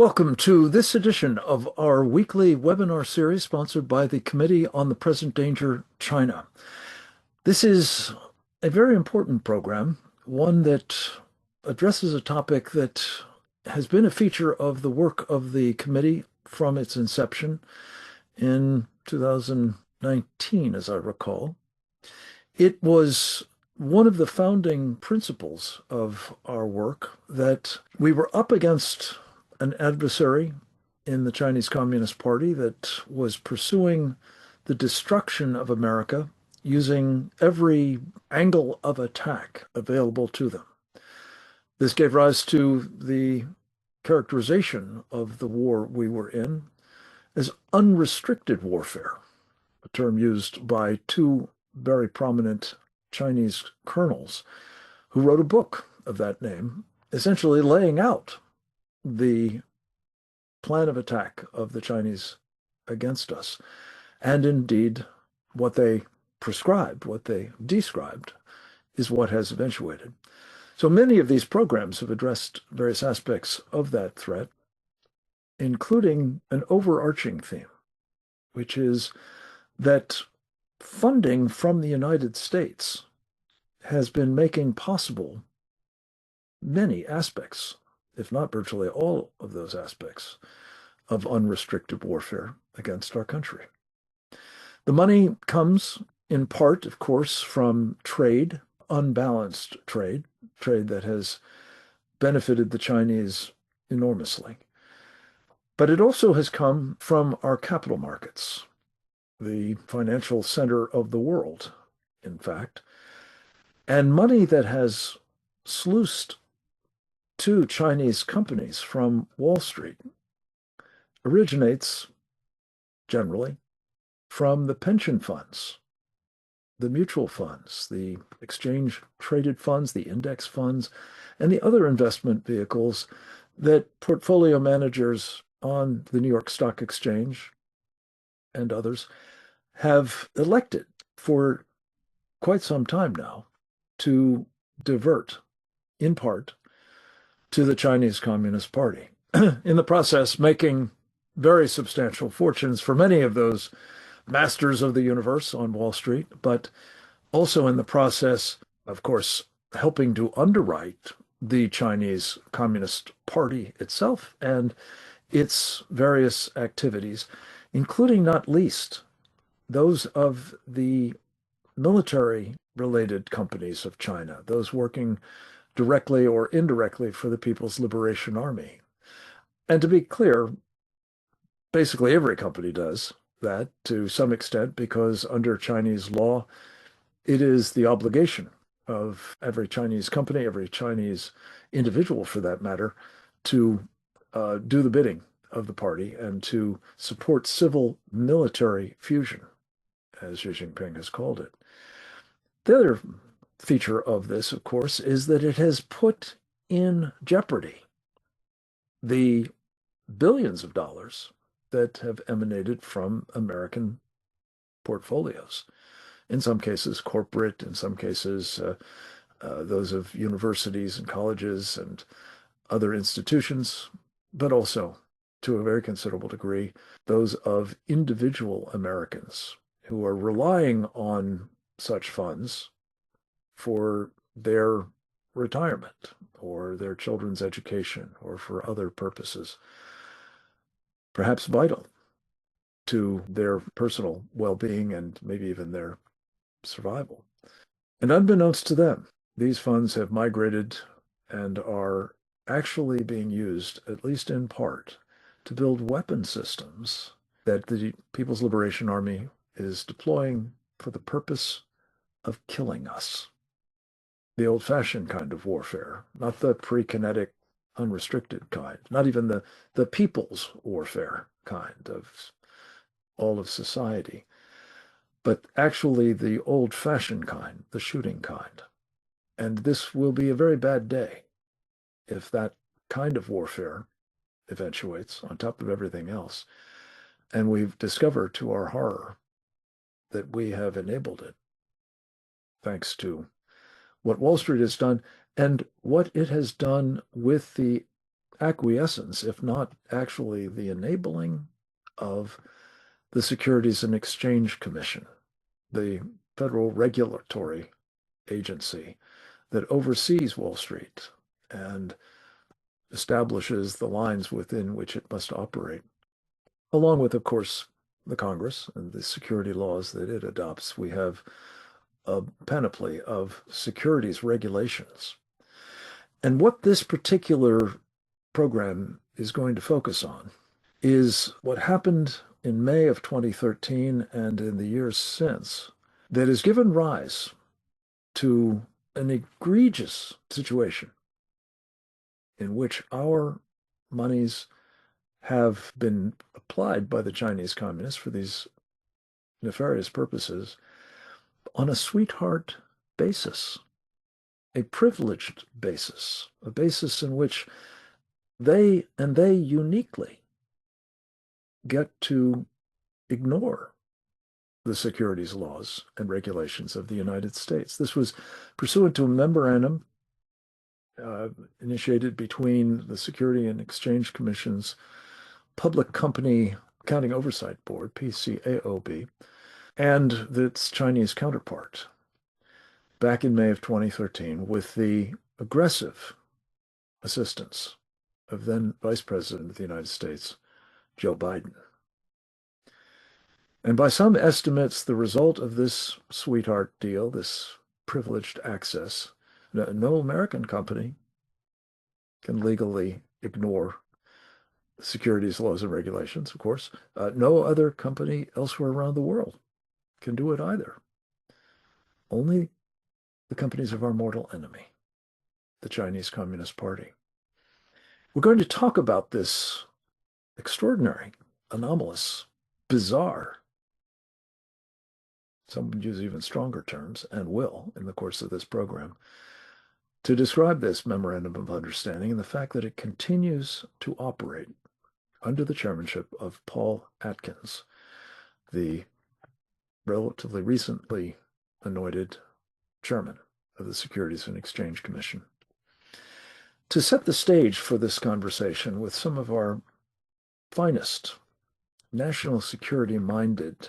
Welcome to this edition of our weekly webinar series sponsored by the Committee on the Present Danger, China. This is a very important program, one that addresses a topic that has been a feature of the work of the committee from its inception in 2019, as I recall. It was one of the founding principles of our work that we were up against an adversary in the Chinese Communist Party that was pursuing the destruction of America using every angle of attack available to them. This gave rise to the characterization of the war we were in as unrestricted warfare, a term used by two very prominent Chinese colonels who wrote a book of that name, essentially laying out the plan of attack of the Chinese against us. And indeed, what they prescribed, what they described, is what has eventuated. So many of these programs have addressed various aspects of that threat, including an overarching theme, which is that funding from the United States has been making possible many aspects, if not virtually all of those aspects, of unrestricted warfare against our country. The money comes in part, of course, from trade, unbalanced trade that has benefited the Chinese enormously. But it also has come from our capital markets, the financial center of the world, in fact, and money that has sluiced to Chinese companies from Wall Street originates generally from the pension funds, the mutual funds, the exchange traded funds, the index funds, and the other investment vehicles that portfolio managers on the New York Stock Exchange and others have elected for quite some time now to divert, in part, to the Chinese Communist Party, in the process making very substantial fortunes for many of those masters of the universe on Wall Street, but also in the process, of course, helping to underwrite the Chinese Communist Party itself and its various activities, including not least those of the military-related companies of China, those working directly or indirectly for the People's Liberation Army. And to be clear, basically every company does that to some extent because under Chinese law, it is the obligation of every Chinese company, every Chinese individual for that matter, to do the bidding of the party and to support civil-military fusion, as Xi Jinping has called it. The other feature of this, of course, is that it has put in jeopardy the billions of dollars that have emanated from American portfolios. In some cases, corporate, in some cases, those of universities and colleges and other institutions, but also, to a very considerable degree, those of individual Americans who are relying on such funds for their retirement or their children's education or for other purposes, perhaps vital to their personal well-being and maybe even their survival. And unbeknownst to them, these funds have migrated and are actually being used, at least in part, to build weapon systems that the People's Liberation Army is deploying for the purpose of killing us. The old-fashioned kind of warfare, not the pre-kinetic, unrestricted kind, not even the people's warfare kind of all of society, but actually the old-fashioned kind, the shooting kind. And this will be a very bad day if that kind of warfare eventuates on top of everything else. And we've discovered to our horror that we have enabled it, thanks to what Wall Street has done and what it has done with the acquiescence, if not actually the enabling of the Securities and Exchange Commission, the federal regulatory agency that oversees Wall Street and establishes the lines within which it must operate, along with, of course, the Congress and the security laws that it adopts. We have a panoply of securities regulations. And what this particular program is going to focus on is what happened in May of 2013 and in the years since that has given rise to an egregious situation in which our monies have been applied by the Chinese communists for these nefarious purposes on a sweetheart basis, a privileged basis, a basis in which they uniquely get to ignore the securities laws and regulations of the United States. This was pursuant to a memorandum initiated between the Security and Exchange Commission's Public Company Accounting Oversight Board, PCAOB, and its Chinese counterpart back in May of 2013 with the aggressive assistance of then Vice President of the United States, Joe Biden. And by some estimates, the result of this sweetheart deal, this privileged access, no American company can legally ignore securities laws and regulations, of course. No other company elsewhere around the world can do it either. Only the companies of our mortal enemy, the Chinese Communist Party. We're going to talk about this extraordinary, anomalous, bizarre, some would use even stronger terms, and will in the course of this program, to describe this memorandum of understanding and the fact that it continues to operate under the chairmanship of Paul Atkins, the relatively recently anointed chairman of the Securities and Exchange Commission. To set the stage for this conversation with some of our finest national security-minded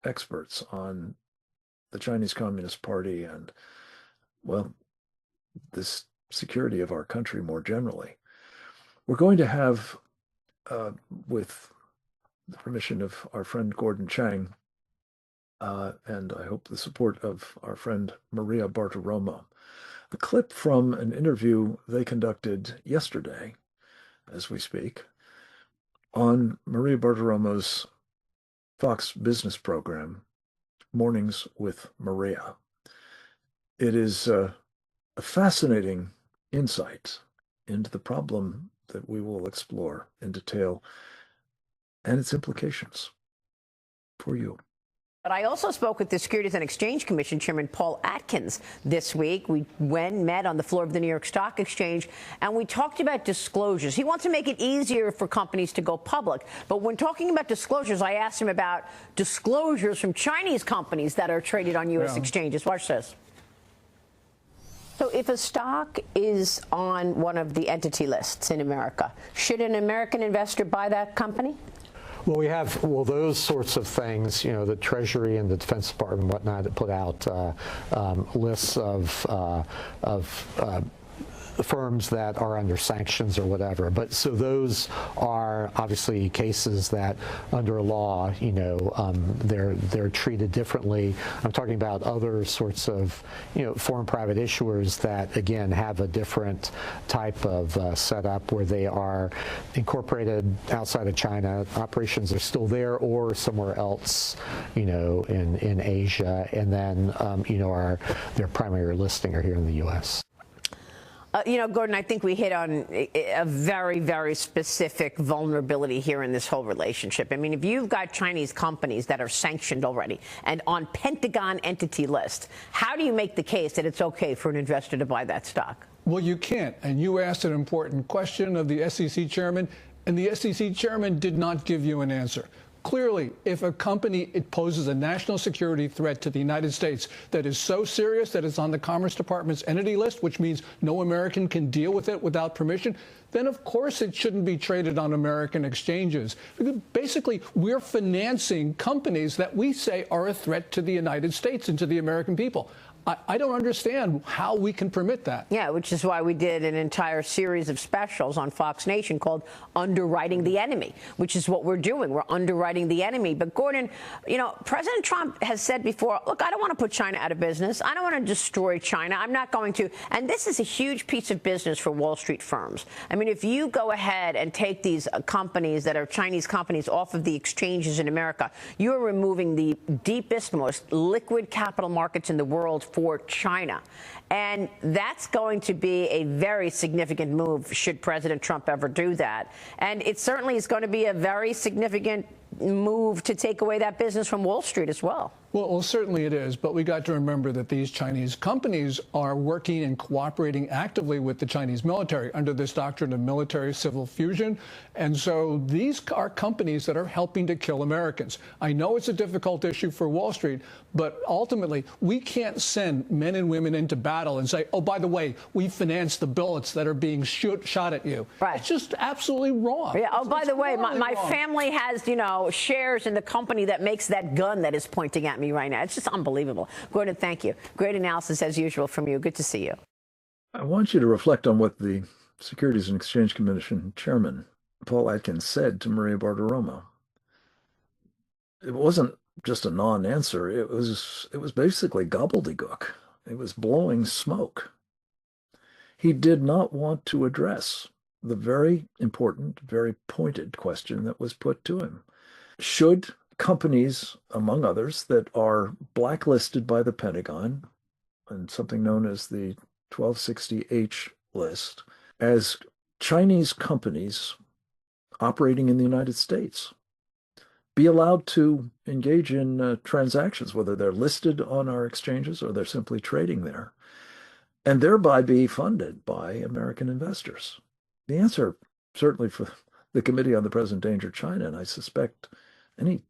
experts on the Chinese Communist Party and, well, this security of our country more generally, we're going to have, with the permission of our friend Gordon Chang, and I hope the support of our friend Maria Bartiromo, a clip from an interview they conducted yesterday, as we speak, on Maria Bartiromo's Fox Business program, Mornings with Maria. It is a fascinating insight into the problem that we will explore in detail and its implications for you. But I also spoke with the Securities and Exchange Commission Chairman Paul Atkins this week. We met on the floor of the New York Stock Exchange, and we talked about disclosures. He wants to make it easier for companies to go public. But when talking about disclosures, I asked him about disclosures from Chinese companies that are traded on U.S. exchanges. Watch this. So if a stock is on one of the entity lists in America, should an American investor buy that company? Well, we have those sorts of things. You know, the Treasury and the Defense Department and whatnot that put out lists of firms that are under sanctions or whatever. But so those are obviously cases that under law, you know, they're treated differently. I'm talking about other sorts of, you know, foreign private issuers that again have a different type of setup where they are incorporated outside of China. Operations are still there or somewhere else, you know, in Asia, and then you know, their primary listing are here in the U.S. You know, Gordon, I think we hit on a very, very specific vulnerability here in this whole relationship. I mean, if you've got Chinese companies that are sanctioned already and on Pentagon entity list, how do you make the case that it's okay for an investor to buy that stock? Well, you can't. And you asked an important question of the S.E.C. chairman, and the S.E.C. chairman did not give you an answer. Clearly, if a company it poses a national security threat to the United States that is so serious that it's on the Commerce Department's entity list, which means no American can deal with it without permission, then of course it shouldn't be traded on American exchanges. Because basically, we're financing companies that we say are a threat to the United States and to the American people. I don't understand how we can permit that. Yeah, which is why we did an entire series of specials on Fox Nation called Underwriting the Enemy, which is what we're doing. We're underwriting the enemy. But, Gordon, you know, President Trump has said before, look, I don't want to put China out of business. I don't want to destroy China. I'm not going to. And this is a huge piece of business for Wall Street firms. I mean, if you go ahead and take these companies that are Chinese companies off of the exchanges in America, you're removing the deepest, most liquid capital markets in the world for China. And that's going to be a very significant move should President Trump ever do that. And it certainly is going to be a very significant move to take away that business from Wall Street as well. Well, certainly it is. But we got to remember that these Chinese companies are working and cooperating actively with the Chinese military under this doctrine of military-civil fusion. And so these are companies that are helping to kill Americans. I know it's a difficult issue for Wall Street, but ultimately we can't send men and women into battle and say, oh, by the way, we finance the bullets that are being shot at you. Right. It's just absolutely wrong. Yeah. Oh, by the way, my wrong. family has, you know, shares in the company that makes that gun that is pointing at me right now. It's just unbelievable. Gordon, thank you. Great analysis as usual from you. Good to see you. I want you to reflect on what the Securities and Exchange Commission chairman, Paul Atkins, said to Maria Bartiromo. It wasn't just a non-answer. It was basically gobbledygook. It was blowing smoke. He did not want to address the very important, very pointed question that was put to him. Should companies, among others, that are blacklisted by the Pentagon and something known as the 1260H list, as Chinese companies operating in the United States, be allowed to engage in transactions, whether they're listed on our exchanges or they're simply trading there, and thereby be funded by American investors? The answer, certainly for the Committee on the Present Danger China, and I suspect any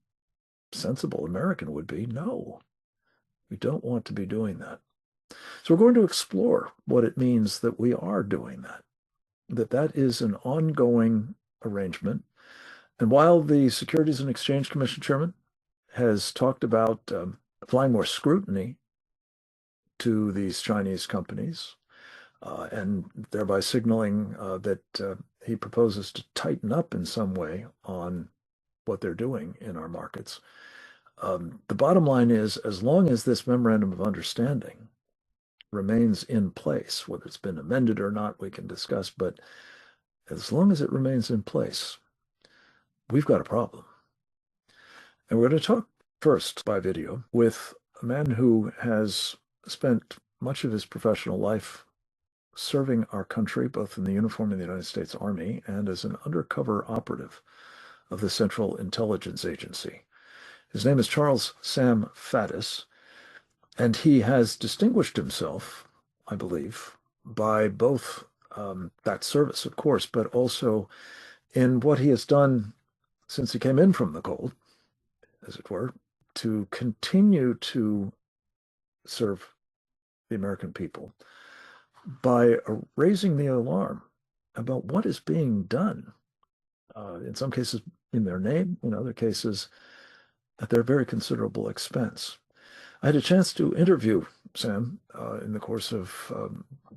sensible American would be, no. We don't want to be doing that. So we're going to explore what it means that we are doing that that is an ongoing arrangement. And while the Securities and Exchange Commission chairman has talked about applying more scrutiny to these Chinese companies, and thereby signaling that he proposes to tighten up in some way on what they're doing in our markets. The bottom line is, as long as this memorandum of understanding remains in place, whether it's been amended or not, we can discuss, but as long as it remains in place, we've got a problem. And we're going to talk first by video with a man who has spent much of his professional life serving our country, both in the uniform of the United States Army and as an undercover operative of the Central Intelligence Agency. His name is Charles Sam Faddis, and he has distinguished himself, I believe, by both that service, of course, but also in what he has done since he came in from the cold, as it were, to continue to serve the American people by raising the alarm about what is being done, in some cases in their name, in other cases at their very considerable expense. I had a chance to interview Sam in the course of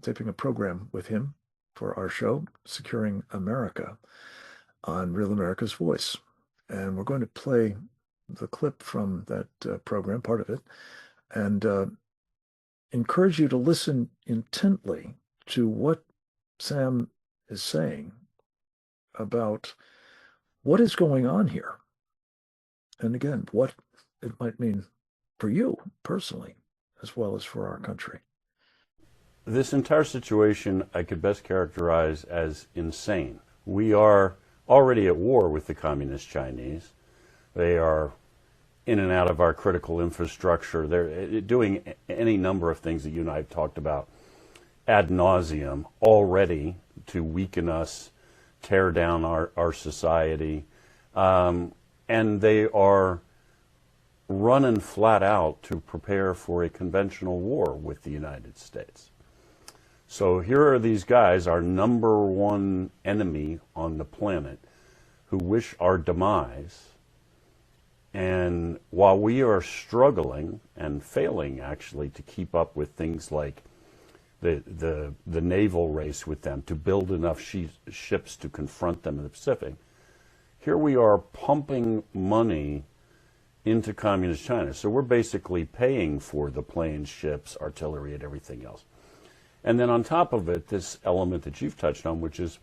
taping a program with him for our show, Securing America, on Real America's Voice. And we're going to play the clip from that program, part of it, and encourage you to listen intently to what Sam is saying about what is going on here. And again, what it might mean for you personally, as well as for our country. This entire situation I could best characterize as insane. We are already at war with the Communist Chinese. They are in and out of our critical infrastructure. They're doing any number of things that you and I have talked about ad nauseum already to weaken us, tear down our society. And they are running flat out to prepare for a conventional war with the United States. So here are these guys, our number one enemy on the planet, who wish our demise. And while we are struggling and failing, actually, to keep up with things like the naval race with them, to build enough ships to confront them in the Pacific, here we are pumping money into communist China. So we're basically paying for the planes, ships, artillery, and everything else. And then on top of it, this element that you've touched on, which is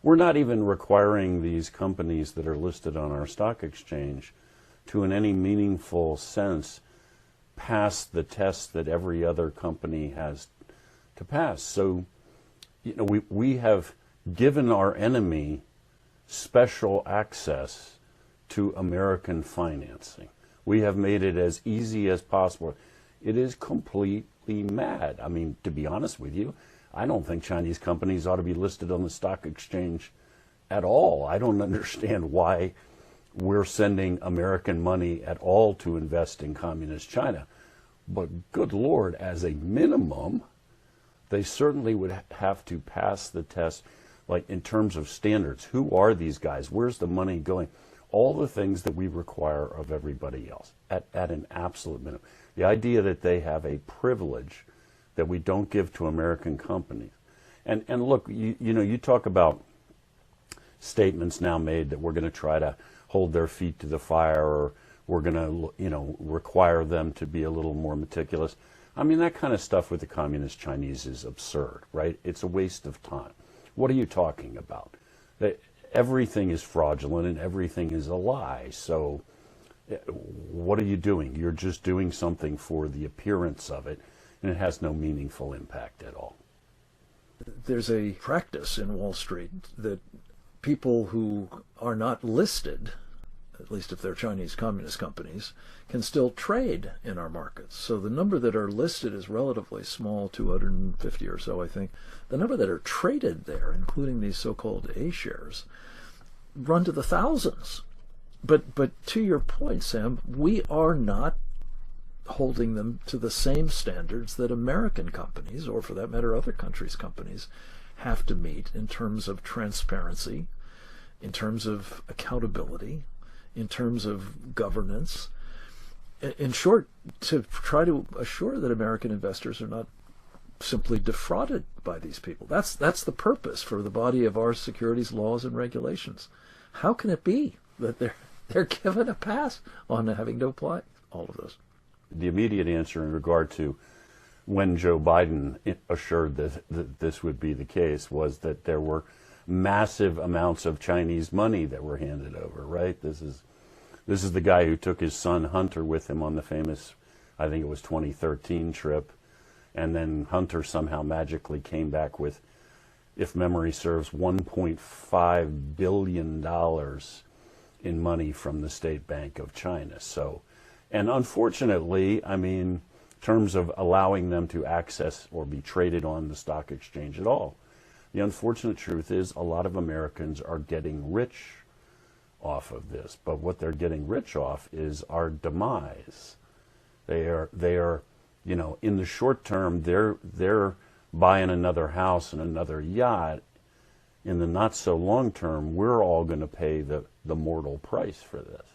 we're not even requiring these companies that are listed on our stock exchange to, in any meaningful sense, pass the test that every other company has to pass. So, we have given our enemy special access to American financing. We have made it as easy as possible. It is completely mad. I mean, to be honest with you, I don't think Chinese companies ought to be listed on the stock exchange at all. I don't understand why we're sending American money at all to invest in communist China. But good Lord, as a minimum, they certainly would have to pass the test, like in terms of standards. Who are these guys? Where's the money going? All the things that we require of everybody else at an absolute minimum. The idea that they have a privilege that we don't give to American companies. And look, you talk about statements now made that we're going to try to hold their feet to the fire, or we're going to, require them to be a little more meticulous. I mean, that kind of stuff with the communist Chinese is absurd, right? It's a waste of time. What are you talking about? Everything is fraudulent and everything is a lie. So what are you doing? You're just doing something for the appearance of it, and it has no meaningful impact at all. There's a practice in Wall Street that people who are not listed, at least if they're Chinese communist companies, can still trade in our markets. So the number that are listed is relatively small, 250 or so, I think. The number that are traded there, including these so-called A shares, run to the thousands. But to your point, Sam, we are not holding them to the same standards that American companies, or for that matter other countries' companies, have to meet in terms of transparency, in terms of accountability, in terms of governance. In short, to try to assure that American investors are not simply defrauded by these people. That's the purpose for the body of our securities laws and regulations. How can it be that they're given a pass on having to apply all of those? The immediate answer in regard to when Joe Biden assured that this would be the case was that there were massive amounts of Chinese money that were handed over, right? This is the guy who took his son Hunter with him on the famous, I think it was 2013 trip, and then Hunter somehow magically came back with, if memory serves, $1.5 billion in money from the State Bank of China. So, and unfortunately, I mean, in terms of allowing them to access or be traded on the stock exchange at all, the unfortunate truth is a lot of Americans are getting rich off of this. But what they're getting rich off is our demise. They are, in the short term, they're buying another house and another yacht. In the not so long term, we're all going to pay the mortal price for this.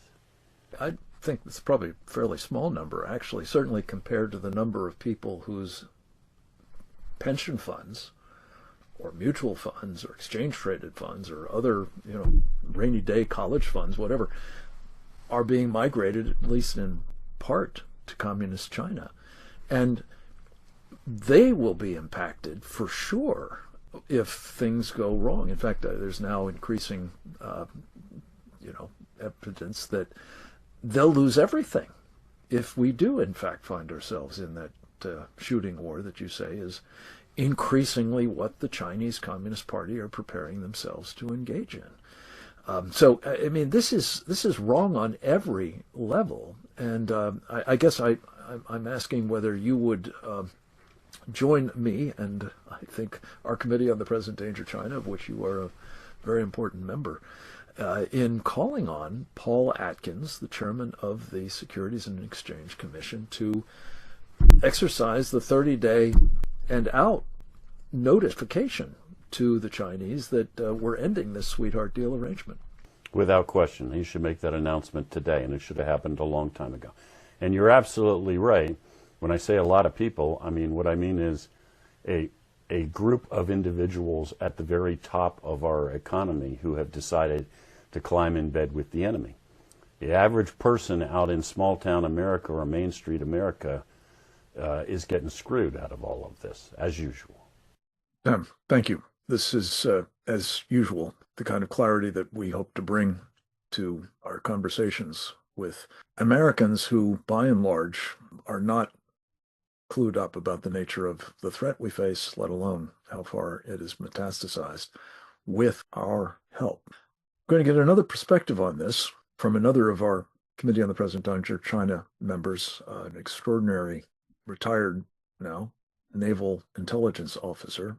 I think it's probably a fairly small number, actually, certainly compared to the number of people whose pension funds or mutual funds or exchange-traded funds or other, rainy day college funds, whatever, are being migrated, at least in part, to communist China. And they will be impacted for sure if things go wrong. In fact, there's now increasing, evidence that they'll lose everything if we do, in fact, find ourselves in that shooting war that you say is increasingly what the Chinese Communist Party are preparing themselves to engage in. So, I mean, this is wrong on every level. And I guess I'm asking whether you would join me and I think our Committee on the Present Danger China, of which you are a very important member, in calling on Paul Atkins, the chairman of the Securities and Exchange Commission, to exercise the 30-day and out notification to the Chinese that we're ending this sweetheart deal arrangement. Without question. He should make that announcement today, and it should have happened a long time ago. And you're absolutely right. When I say a lot of people, I mean, what I mean is a group of individuals at the very top of our economy who have decided to climb in bed with the enemy. The average person out in small town America or Main Street America is getting screwed out of all of this, as usual. Thank you. This is, as usual, the kind of clarity that we hope to bring to our conversations with Americans who, by and large, are not clued up about the nature of the threat we face, let alone how far it is metastasized, with our help. I'm going to get another perspective on this from another of our Committee on the Present Danger China members, an extraordinary, retired now, naval intelligence officer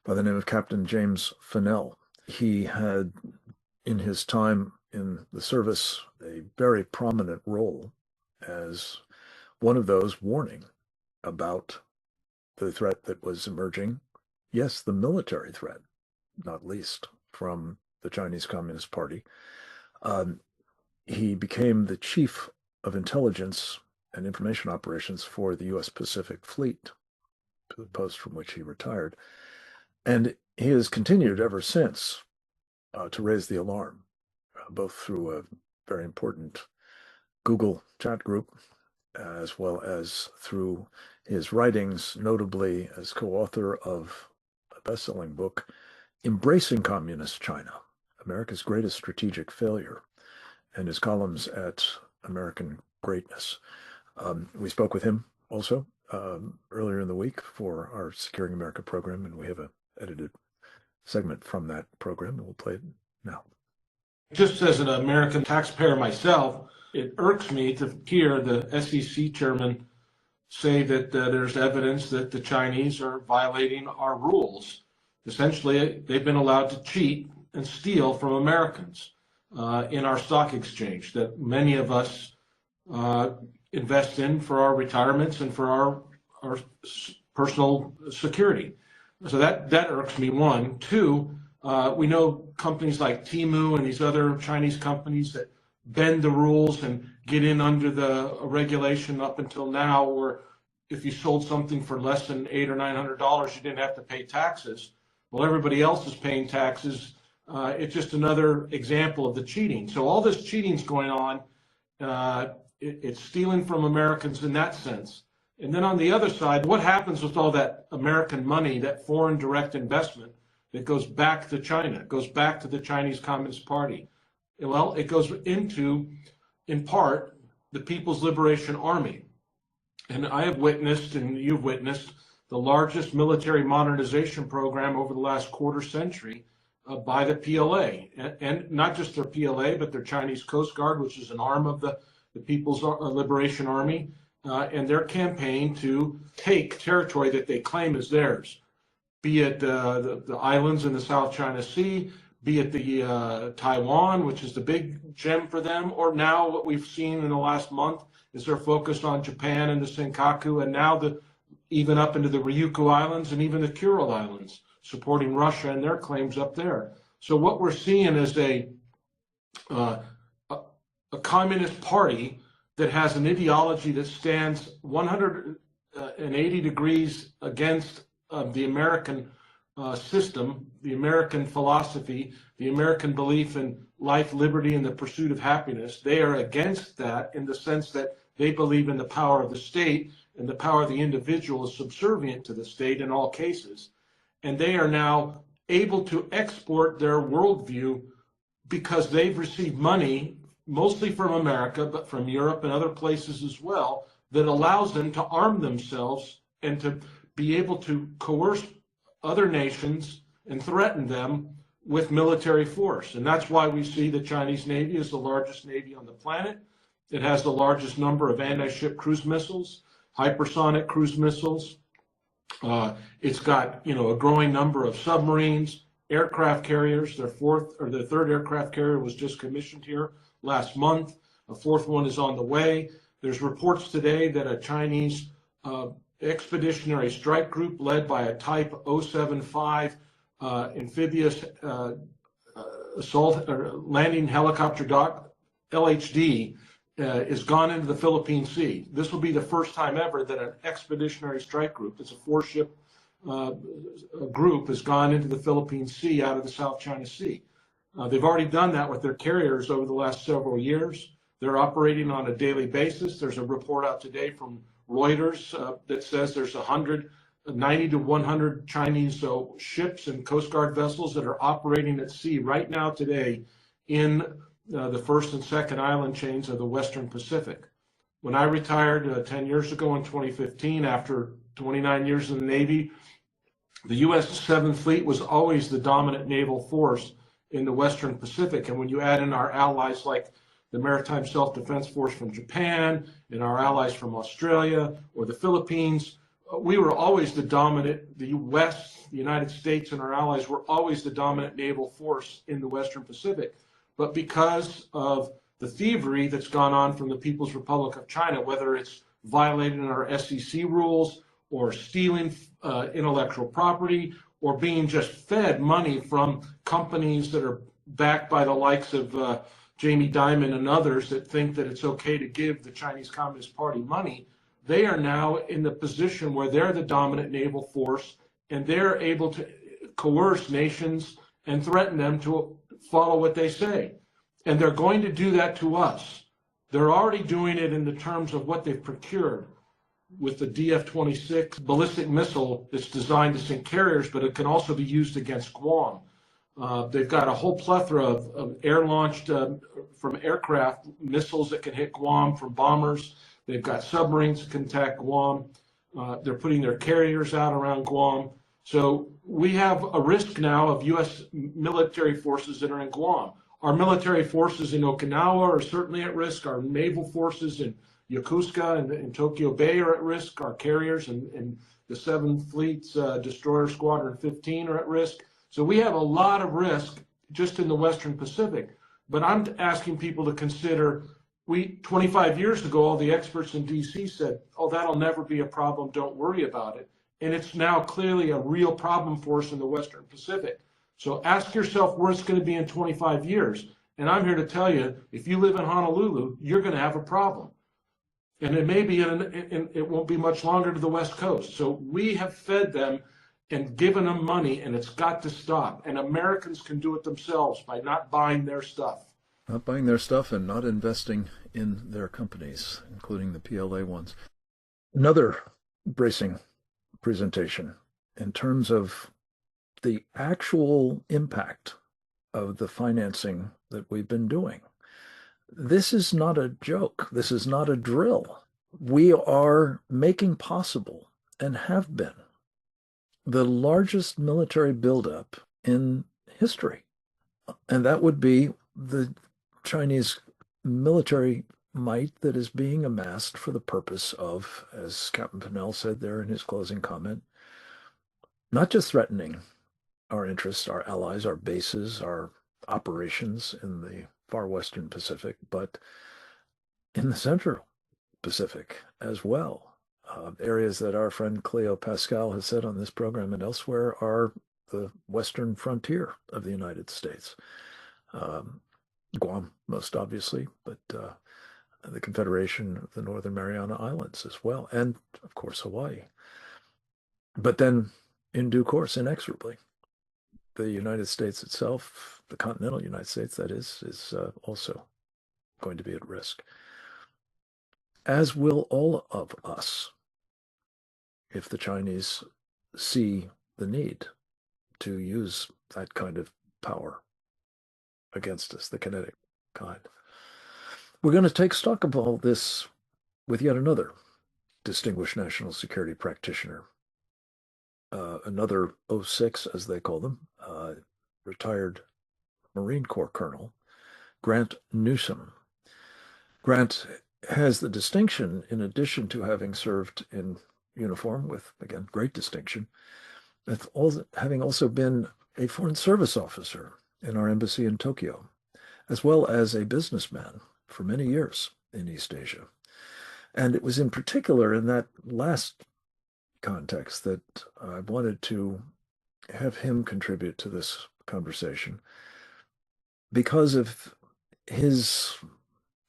by the name of Captain James Fennell. He had, in his time in the service, a very prominent role as one of those warning about the threat that was emerging. Yes, the military threat, not least from the Chinese Communist Party. He became the chief of intelligence and information operations for the U.S. Pacific Fleet, the post from which he retired. And he has continued ever since to raise the alarm, both through a very important Google chat group, as well as through his writings, notably as co-author of a best-selling book, Embracing Communist China, America's Greatest Strategic Failure, and his columns at American Greatness. We spoke with him also earlier in the week for our Securing America program, and we have an edited segment from that program, and we'll play it now. Just as an American taxpayer myself, it irks me to hear the S.E.C. chairman say that there's evidence that the Chinese are violating our rules. Essentially, they've been allowed to cheat and steal from Americans in our stock exchange that many of us invest in for our retirements and for our personal security. So that irks me, one. Two, we know companies like Temu and these other Chinese companies that bend the rules and get in under the regulation up until now, or if you sold something for less than $800 or $900, you didn't have to pay taxes. Well, everybody else is paying taxes. It's just another example of the cheating. So all this cheating is going on. It's stealing from Americans in that sense. And then on the other side, what happens with all that American money, that foreign direct investment that goes back to China, goes back to the Chinese Communist Party? Well, it goes into, in part, the People's Liberation Army. And I have witnessed, and you've witnessed, the largest military modernization program over the last quarter century by the PLA. And not just their PLA, but their Chinese Coast Guard, which is an arm of the People's Liberation Army, and their campaign to take territory that they claim is theirs, be it the islands in the South China Sea, be it the Taiwan, which is the big gem for them, or now what we've seen in the last month is they're focused on Japan and the Senkaku, and now even up into the Ryukyu Islands and even the Kuril Islands, supporting Russia and their claims up there. So what we're seeing is a communist party that has an ideology that stands 180 degrees against the American system, the American philosophy, the American belief in life, liberty, and the pursuit of happiness. They are against that in the sense that they believe in the power of the state, and the power of the individual is subservient to the state in all cases. And they are now able to export their worldview because they've received money, mostly from America, but from Europe and other places as well, that allows them to arm themselves and to be able to coerce other nations and threaten them with military force. And that's why we see the Chinese Navy is the largest Navy on the planet. It has the largest number of anti-ship cruise missiles, hypersonic cruise missiles. It's got, a growing number of submarines, aircraft carriers. Their third aircraft carrier was just commissioned here last month. A fourth one is on the way. There's reports today that a Chinese expeditionary strike group led by a Type 075 amphibious assault or landing helicopter LHD is gone into the Philippine Sea. This will be the first time ever that an expeditionary strike group, it's a four-ship group, has gone into the Philippine Sea out of the South China Sea. They've already done that with their carriers over the last several years. They're operating on a daily basis. There's a report out today from Reuters that says there's 90 to 100 Chinese ships and Coast Guard vessels that are operating at sea right now today in the first and second island chains of the Western Pacific. When I retired 10 years ago in 2015, after 29 years in the Navy, the U.S. 7th Fleet was always the dominant naval force in the Western Pacific. And when you add in our allies like the Maritime Self-Defense Force from Japan and our allies from Australia or the Philippines, we were always the dominant, the West, the United States and our allies were always the dominant naval force in the Western Pacific. But because of the thievery that's gone on from the People's Republic of China, whether it's violating our S.E.C. rules or stealing intellectual property or being just fed money from companies that are backed by the likes of Jamie Dimon and others that think that it's okay to give the Chinese Communist Party money, they are now in the position where they're the dominant naval force and they're able to coerce nations and threaten them to follow what they say. And they're going to do that to us. They're already doing it in the terms of what they've procured with the DF-26 ballistic missile that's designed to sink carriers, but it can also be used against Guam. They've got a whole plethora of air-launched from aircraft missiles that can hit Guam from bombers. They've got submarines that can attack Guam. They're putting their carriers out around Guam. So we have a risk now of U.S. military forces that are in Guam. Our military forces in Okinawa are certainly at risk. Our naval forces in Yokosuka and Tokyo Bay are at risk. Our carriers and the 7th Fleet's Destroyer Squadron 15 are at risk. So we have a lot of risk just in the Western Pacific. But I'm asking people to consider, 25 years ago, all the experts in D.C. said, oh, that'll never be a problem, don't worry about it. And it's now clearly a real problem for us in the Western Pacific. So ask yourself where it's going to be in 25 years. And I'm here to tell you, if you live in Honolulu, you're going to have a problem. And it may be, it won't be much longer to the West Coast. So we have fed them and given them money, and it's got to stop. And Americans can do it themselves by not buying their stuff. Not buying their stuff and not investing in their companies, including the PLA ones. Another bracing presentation in terms of the actual impact of the financing that we've been doing. This is not a joke. This is not a drill. We are making possible, and have been, the largest military buildup in history. And that would be the Chinese military might that is being amassed for the purpose of, as Captain Pinnell said there in his closing comment, not just threatening our interests, our allies, our bases, our operations in the far Western Pacific, but in the Central Pacific as well. Areas that our friend Cleo Pascal has said on this program and elsewhere are the western frontier of the United States. Guam, most obviously, but the Confederation of the Northern Mariana Islands as well, and of course Hawaii. But then, in due course, inexorably, the United States itself, the continental United States, that is also going to be at risk, as will all of us, if the Chinese see the need to use that kind of power against us, the kinetic kind. We're going to take stock of all this with yet another distinguished national security practitioner, another 06, as they call them, retired Marine Corps Colonel, Grant Newsom. Grant has the distinction, in addition to having served in uniform with, again, great distinction, having also been a foreign service officer in our embassy in Tokyo, as well as a businessman for many years in East Asia. And it was in particular in that last context that I wanted to have him contribute to this conversation because of his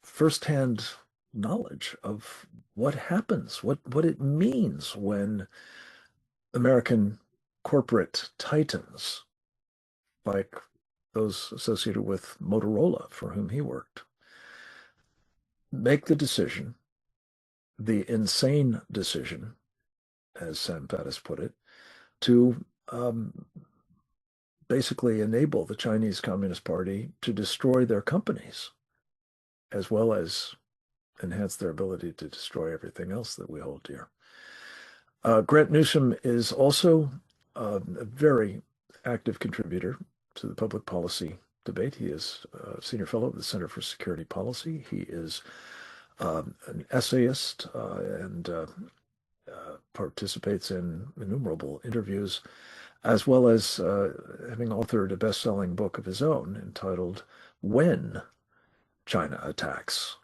firsthand knowledge of what happens, what it means when American corporate titans, like those associated with Motorola, for whom he worked, make the decision, the insane decision, as Sam Faddis put it, to basically enable the Chinese Communist Party to destroy their companies, as well as enhance their ability to destroy everything else that we hold dear. Grant Newsom is also a very active contributor to the public policy debate. He is a senior fellow of the Center for Security Policy. He is an essayist and participates in innumerable interviews, as well as having authored a best-selling book of his own entitled When China Attacks,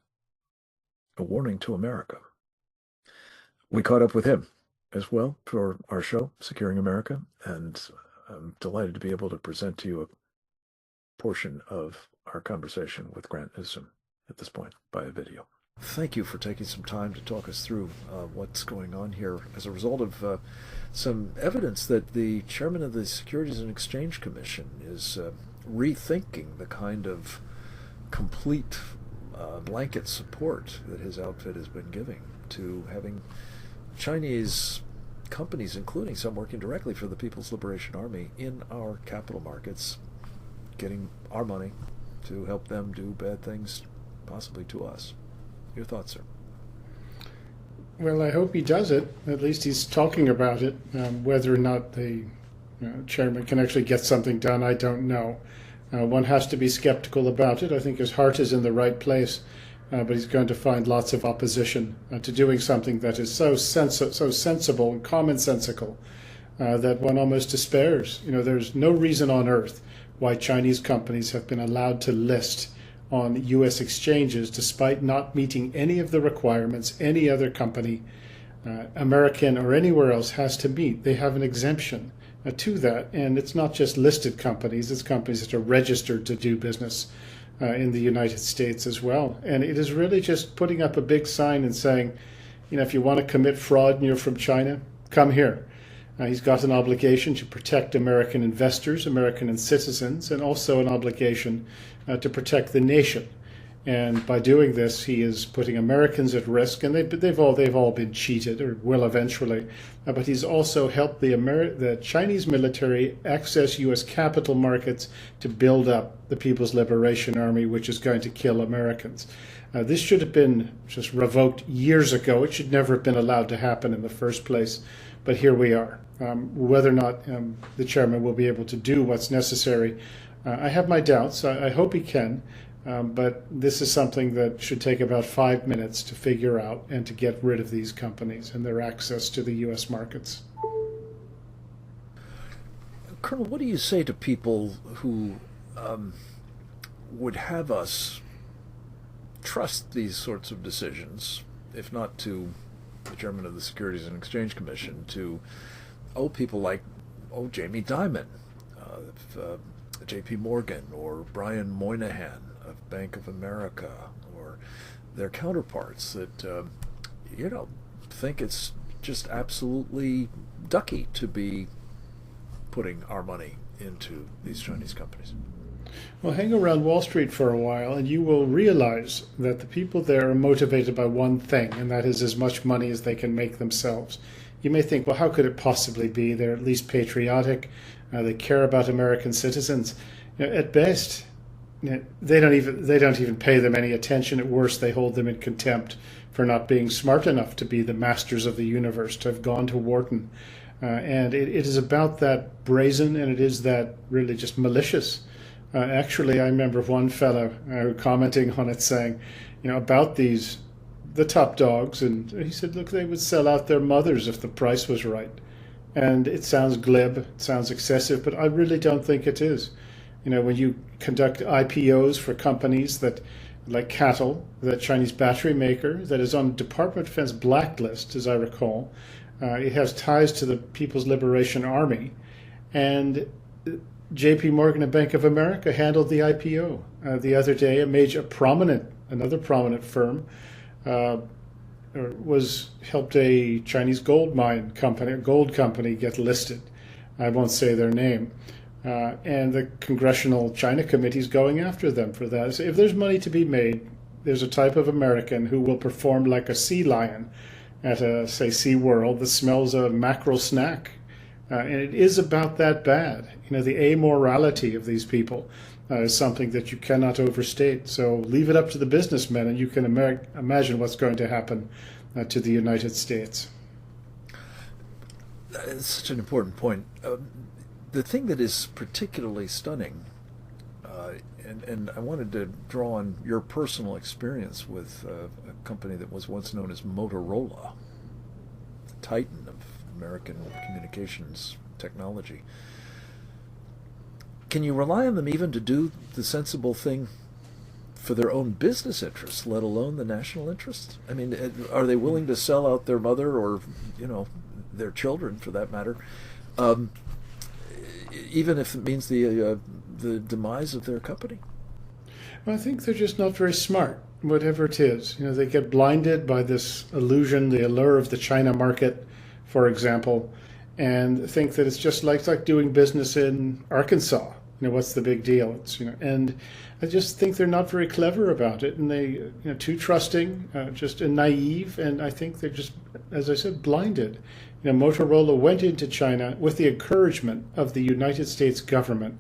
a Warning to America. We caught up with him as well for our show, Securing America, and I'm delighted to be able to present to you a portion of our conversation with Grant Newsom at this point by a video. Thank you for taking some time to talk us through what's going on here as a result of some evidence that the chairman of the Securities and Exchange Commission is rethinking the kind of complete blanket support that his outfit has been giving to having Chinese companies, including some working directly for the People's Liberation Army, in our capital markets, getting our money to help them do bad things, possibly to us. Your thoughts, sir? Well, I hope he does it. At least he's talking about it. Whether or not the chairman can actually get something done, I don't know. One has to be skeptical about it. I think his heart is in the right place, but he's going to find lots of opposition to doing something that is so sensible and commonsensical that one almost despairs. There's no reason on earth why Chinese companies have been allowed to list on U.S. exchanges despite not meeting any of the requirements any other company, American or anywhere else, has to meet. They have an exemption to that, and it's not just listed companies, it's companies that are registered to do business in the United States as well. And it is really just putting up a big sign and saying, if you want to commit fraud and you're from China, come here. He's got an obligation to protect American investors, American citizens, and also an obligation to protect the nation. And by doing this, he is putting Americans at risk, and they've all been cheated, or will eventually. But he's also helped the Chinese military access U.S. capital markets to build up the People's Liberation Army, which is going to kill Americans. This should have been just revoked years ago. It should never have been allowed to happen in the first place. But here we are. Whether or not the chairman will be able to do what's necessary, I have my doubts. I hope he can. But this is something that should take about 5 minutes to figure out and to get rid of these companies and their access to the U.S. markets. Colonel, what do you say to people who would have us trust these sorts of decisions, if not to the chairman of the Securities and Exchange Commission, to people like Jamie Dimon of J.P. Morgan, or Brian Moynihan of Bank of America, or their counterparts that think it's just absolutely ducky to be putting our money into these Chinese companies? Well, hang around Wall Street for a while and you will realize that the people there are motivated by one thing, and that is as much money as they can make themselves. You may think, well, how could it possibly be? They're at least patriotic. They care about American citizens. At best, they don't even pay them any attention. At worst, they hold them in contempt for not being smart enough to be the masters of the universe, to have gone to Wharton. And it is about that brazen, and it is that really just malicious. Actually, I remember one fellow commenting on it, saying, about the top dogs, and he said, look, they would sell out their mothers if the price was right. And it sounds glib, it sounds excessive, but I really don't think it is. When you conduct IPOs for companies that, like Cattle, the Chinese battery maker that is on Department of Defense blacklist, as I recall, it has ties to the People's Liberation Army, and J.P. Morgan and Bank of America handled the IPO the other day. Another prominent firm helped a Chinese gold company get listed. I won't say their name. And the Congressional China Committee is going after them for that. So if there's money to be made, there's a type of American who will perform like a sea lion at say, SeaWorld that smells a mackerel snack. And it is about that bad. The amorality of these people is something that you cannot overstate. So leave it up to the businessmen, and you can imagine what's going to happen to the United States. It's such an important point. The thing that is particularly stunning, and I wanted to draw on your personal experience with a company that was once known as Motorola, the titan of American communications technology. Can you rely on them even to do the sensible thing for their own business interests, let alone the national interest? I mean, are they willing to sell out their mother or, their children, for that matter, even if it means the demise of their company? Well, I think they're just not very smart, whatever it is. They get blinded by this illusion, the allure of the China market, for example, and think that it's just like doing business in Arkansas. What's the big deal? And I just think they're not very clever about it, and they, too trusting, just naive, and I think they're just, as I said, blinded. Motorola went into China with the encouragement of the United States government.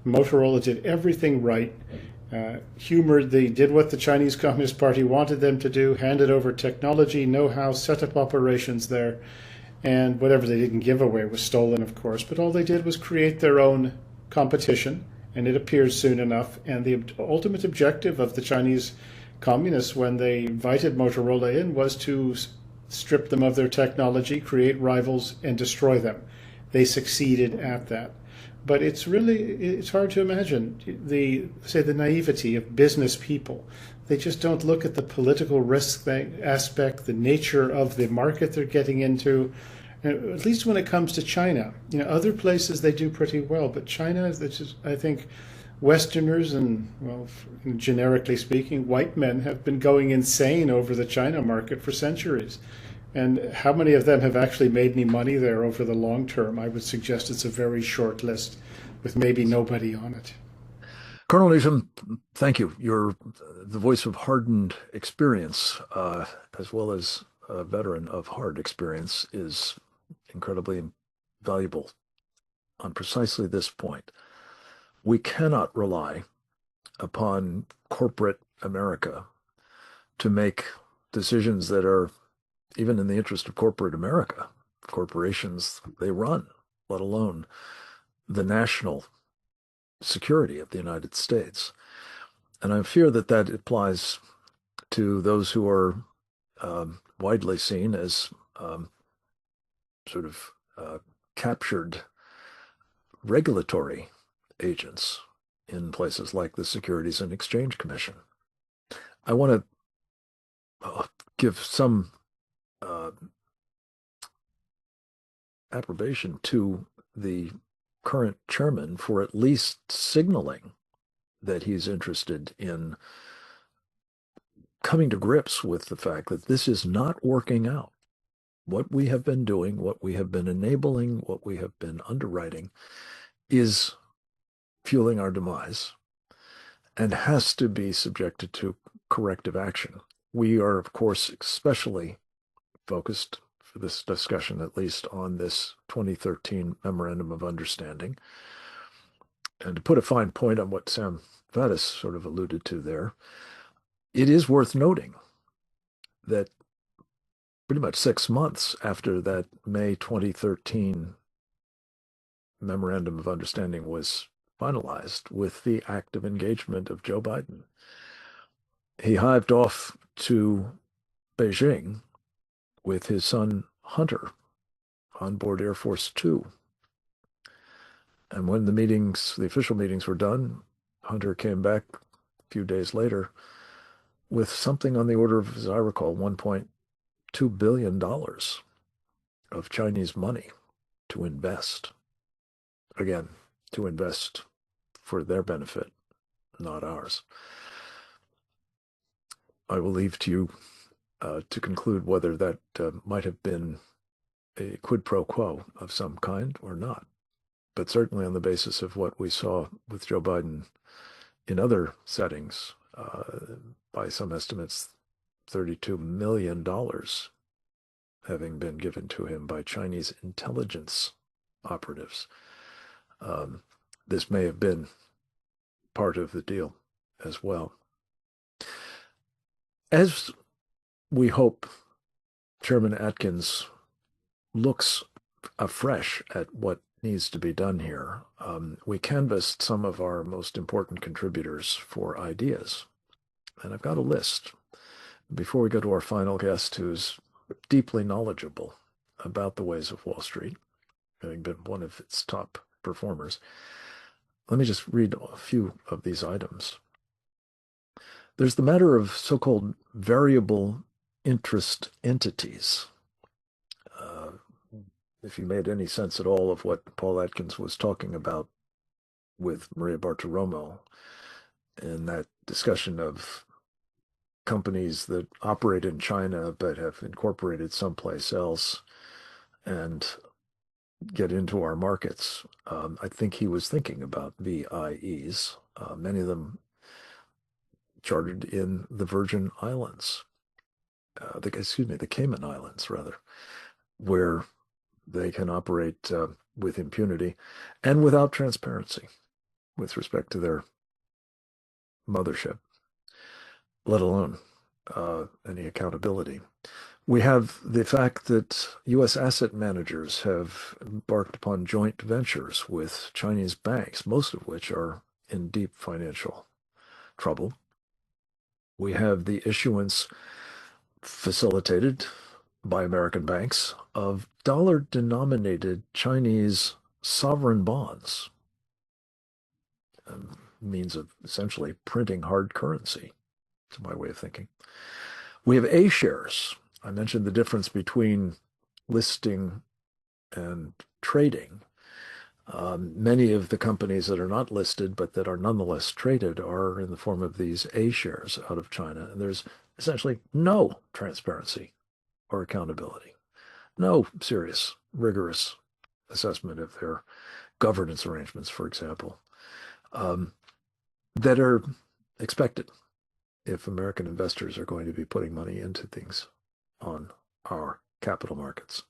Motorola did everything right, did what the Chinese Communist Party wanted them to do, handed over technology, know-how, set up operations there, and whatever they didn't give away was stolen, of course, but all they did was create their own competition, and it appeared soon enough. And the ultimate objective of the Chinese communists when they invited Motorola in was to strip them of their technology, create rivals, and destroy them. They succeeded at that. But it's hard to imagine the naivety of business people. They just don't look at the political risk aspect, the nature of the market they're getting into. At least when it comes to China. Other places they do pretty well, but China, I think Westerners and, well, generically speaking, white men have been going insane over the China market for centuries. And how many of them have actually made any money there over the long term? I would suggest it's a very short list with maybe nobody on it. Colonel Newsom, thank you. You're the voice of hardened experience, as well as a veteran of hard experience, is incredibly valuable on precisely this point. We cannot rely upon corporate America to make decisions that are even in the interest of corporate America. Corporations, they run, let alone the national security of the United States. And I fear that that applies to those who are widely seen as captured regulatory agents in places like the Securities and Exchange Commission. I want to give some approbation to the current chairman for at least signaling that he's interested in coming to grips with the fact that this is not working out. What we have been doing, what we have been enabling, what we have been underwriting is fueling our demise and has to be subjected to corrective action. We are, of course, especially focused for this discussion, at least, on this 2013 Memorandum of Understanding. And to put a fine point on what Sam Faddis sort of alluded to there, it is worth noting that pretty much 6 months after that May 2013 Memorandum of Understanding was finalized with the active engagement of Joe Biden, he hived off to Beijing with his son Hunter onboard Air Force Two. And when the official meetings were done, Hunter came back a few days later with something on the order of, as I recall, $1.2 billion of Chinese money to invest. Again, to invest for their benefit, not ours. I will leave to you to conclude whether that might have been a quid pro quo of some kind or not. But certainly on the basis of what we saw with Joe Biden in other settings, by some estimates, $32 million having been given to him by Chinese intelligence operatives. This may have been part of the deal as well. As we hope Chairman Atkins looks afresh at what needs to be done here, we canvassed some of our most important contributors for ideas. And I've got a list. Before we go to our final guest, who's deeply knowledgeable about the ways of Wall Street, having been one of its top performers, let me just read a few of these items. There's the matter of so-called variable interest entities. If you made any sense at all of what Paul Atkins was talking about with Maria Bartiromo in that discussion of companies that operate in China but have incorporated someplace else and get into our markets, I think he was thinking about VIEs, many of them chartered in the Virgin Islands, the Cayman Islands, rather, where they can operate with impunity and without transparency with respect to their mothership, let alone any accountability. We have the fact that U.S. asset managers have embarked upon joint ventures with Chinese banks, most of which are in deep financial trouble. We have the issuance facilitated by American banks of dollar-denominated Chinese sovereign bonds, means of essentially printing hard currency, to my way of thinking. We have A shares. I mentioned the difference between listing and trading. Many of the companies that are not listed but that are nonetheless traded are in the form of these A shares out of China. And there's essentially no transparency or accountability, no serious, rigorous assessment of their governance arrangements, for example, that are expected if American investors are going to be putting money into things on our capital markets.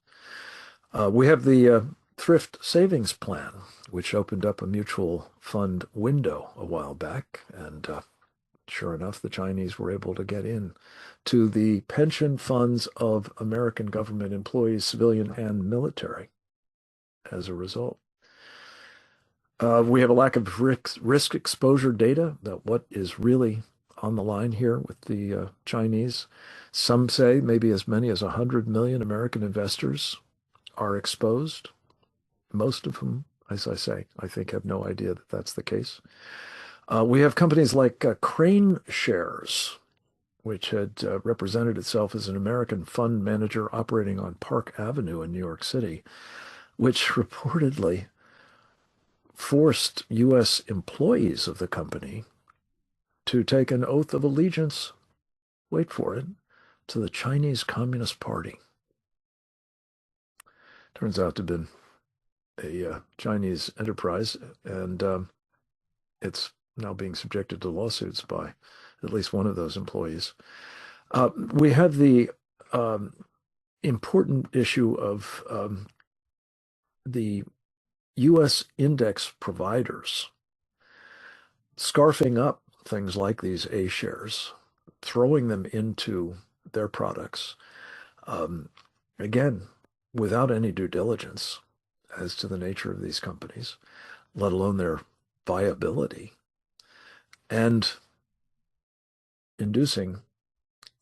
We have the thrift savings plan, which opened up a mutual fund window a while back, and sure enough, the Chinese were able to get in to the pension funds of American government employees, civilian and military, as a result. We have a lack of risk exposure data about what is really on the line here with the Chinese. Some say maybe as many as 100 million American investors are exposed. Most of whom, as I say, I think have no idea that that's the case. We have companies like Crane Shares, which had represented itself as an American fund manager operating on Park Avenue in New York City, which reportedly forced U.S. employees of the company to take an oath of allegiance, wait for it, to the Chinese Communist Party. Turns out to have been a Chinese enterprise, and it's now being subjected to lawsuits by at least one of those employees. We have the important issue of the U.S. index providers scarfing up things like these A shares, throwing them into their products, again, without any due diligence as to the nature of these companies, let alone their viability, and inducing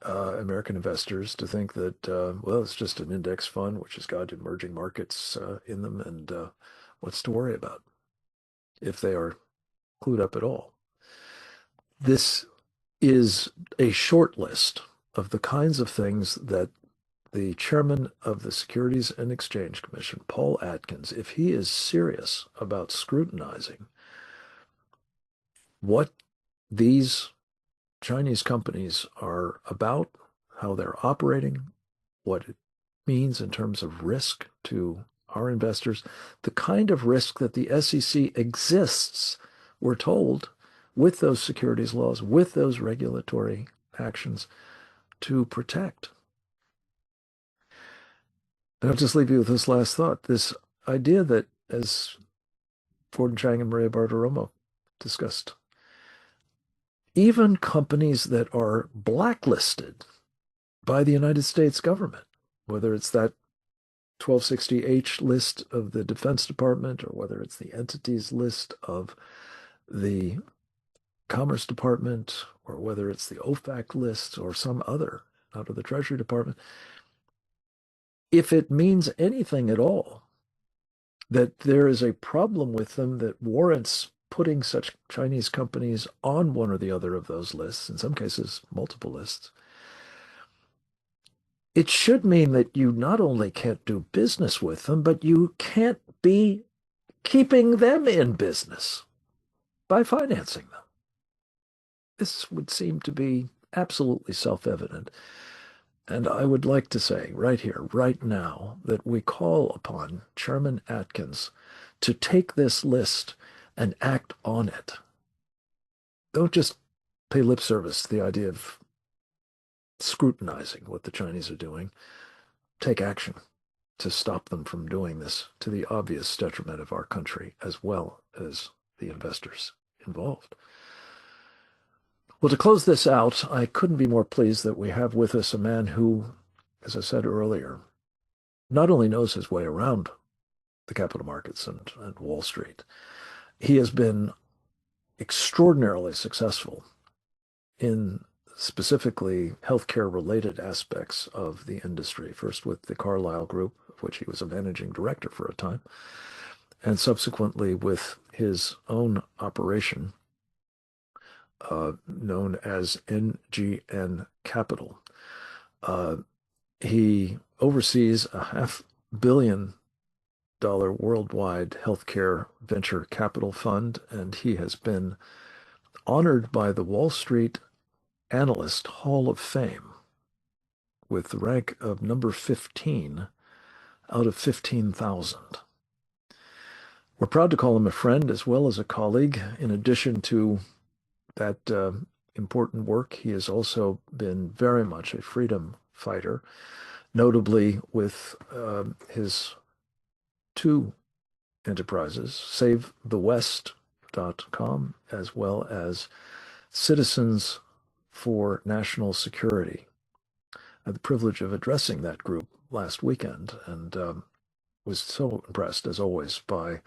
American investors to think that, well, it's just an index fund which has got emerging markets in them, and what's to worry about if they are clued up at all. This is a short list of the kinds of things that the chairman of the Securities and Exchange Commission, Paul Atkins, if he is serious about scrutinizing what these Chinese companies are about, how they're operating, what it means in terms of risk to our investors, the kind of risk that the SEC exists, we're told, with those securities laws, with those regulatory actions to protect. And I'll just leave you with this last thought. This idea that, as Gordon Chang and Maria Bartiromo discussed, even companies that are blacklisted by the United States government, whether it's that 1260H list of the Defense Department or whether it's the entities list of the Commerce Department or whether it's the OFAC list or some other out of the Treasury Department, if it means anything at all, that there is a problem with them that warrants putting such Chinese companies on one or the other of those lists, in some cases, multiple lists, it should mean that you not only can't do business with them, but you can't be keeping them in business by financing them. This would seem to be absolutely self-evident. And I would like to say right here, right now, that we call upon Chairman Atkins to take this list and act on it. Don't just pay lip service to the idea of scrutinizing what the Chinese are doing. Take action to stop them from doing this to the obvious detriment of our country as well as the investors involved. Well, to close this out, I couldn't be more pleased that we have with us a man who, as I said earlier, not only knows his way around the capital markets and Wall Street, he has been extraordinarily successful in specifically healthcare-related aspects of the industry, first with the Carlyle Group, of which he was a managing director for a time, and subsequently with his own operation known as NGN Capital. He oversees a $500 million worldwide healthcare venture capital fund, and he has been honored by the Wall Street Analyst Hall of Fame with the rank of number 15 out of 15,000. We're proud to call him a friend as well as a colleague. In addition to that important work, he has also been very much a freedom fighter, notably with his two enterprises, SaveTheWest.com, as well as Citizens for National Security. I had the privilege of addressing that group last weekend and was so impressed, as always, by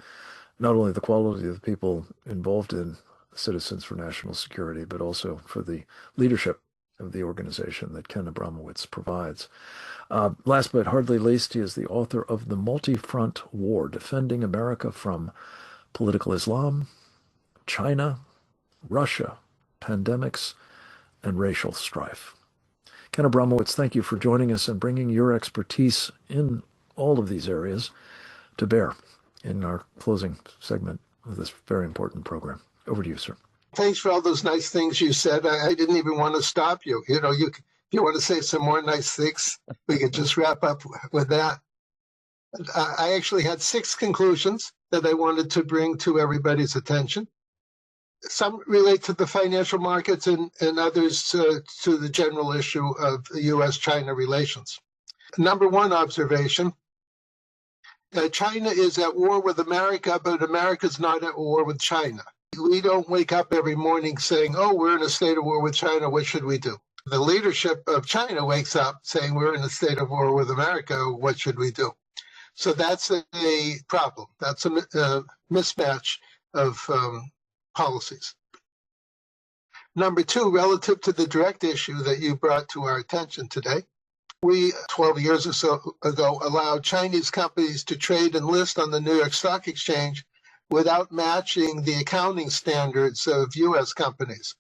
not only the quality of the people involved in Citizens for National Security, but also for the leadership of the organization that Ken Abramowitz provides. Last but hardly least, he is the author of The Multi-Front War, Defending America from Political Islam, China, Russia, Pandemics, and Racial Strife. Ken Abramowitz, thank you for joining us and bringing your expertise in all of these areas to bear in our closing segment of this very important program. Over to you, sir. Thanks for all those nice things you said. I didn't even want to stop you. You know, if you want to say some more nice things, we could just wrap up with that. I actually had 6 conclusions that I wanted to bring to everybody's attention. Some relate to the financial markets and others to the general issue of U.S.-China relations. Number 1 observation, China is at war with America, but America's not at war with China. We don't wake up every morning saying, oh, we're in a state of war with China, what should we do? The leadership of China wakes up saying, we're in a state of war with America, what should we do? So that's a problem. That's a mismatch of policies. Number two, relative to the direct issue that you brought to our attention today, we, 12 years or so ago, allowed Chinese companies to trade and list on the New York Stock Exchange without matching the accounting standards of U.S. companies.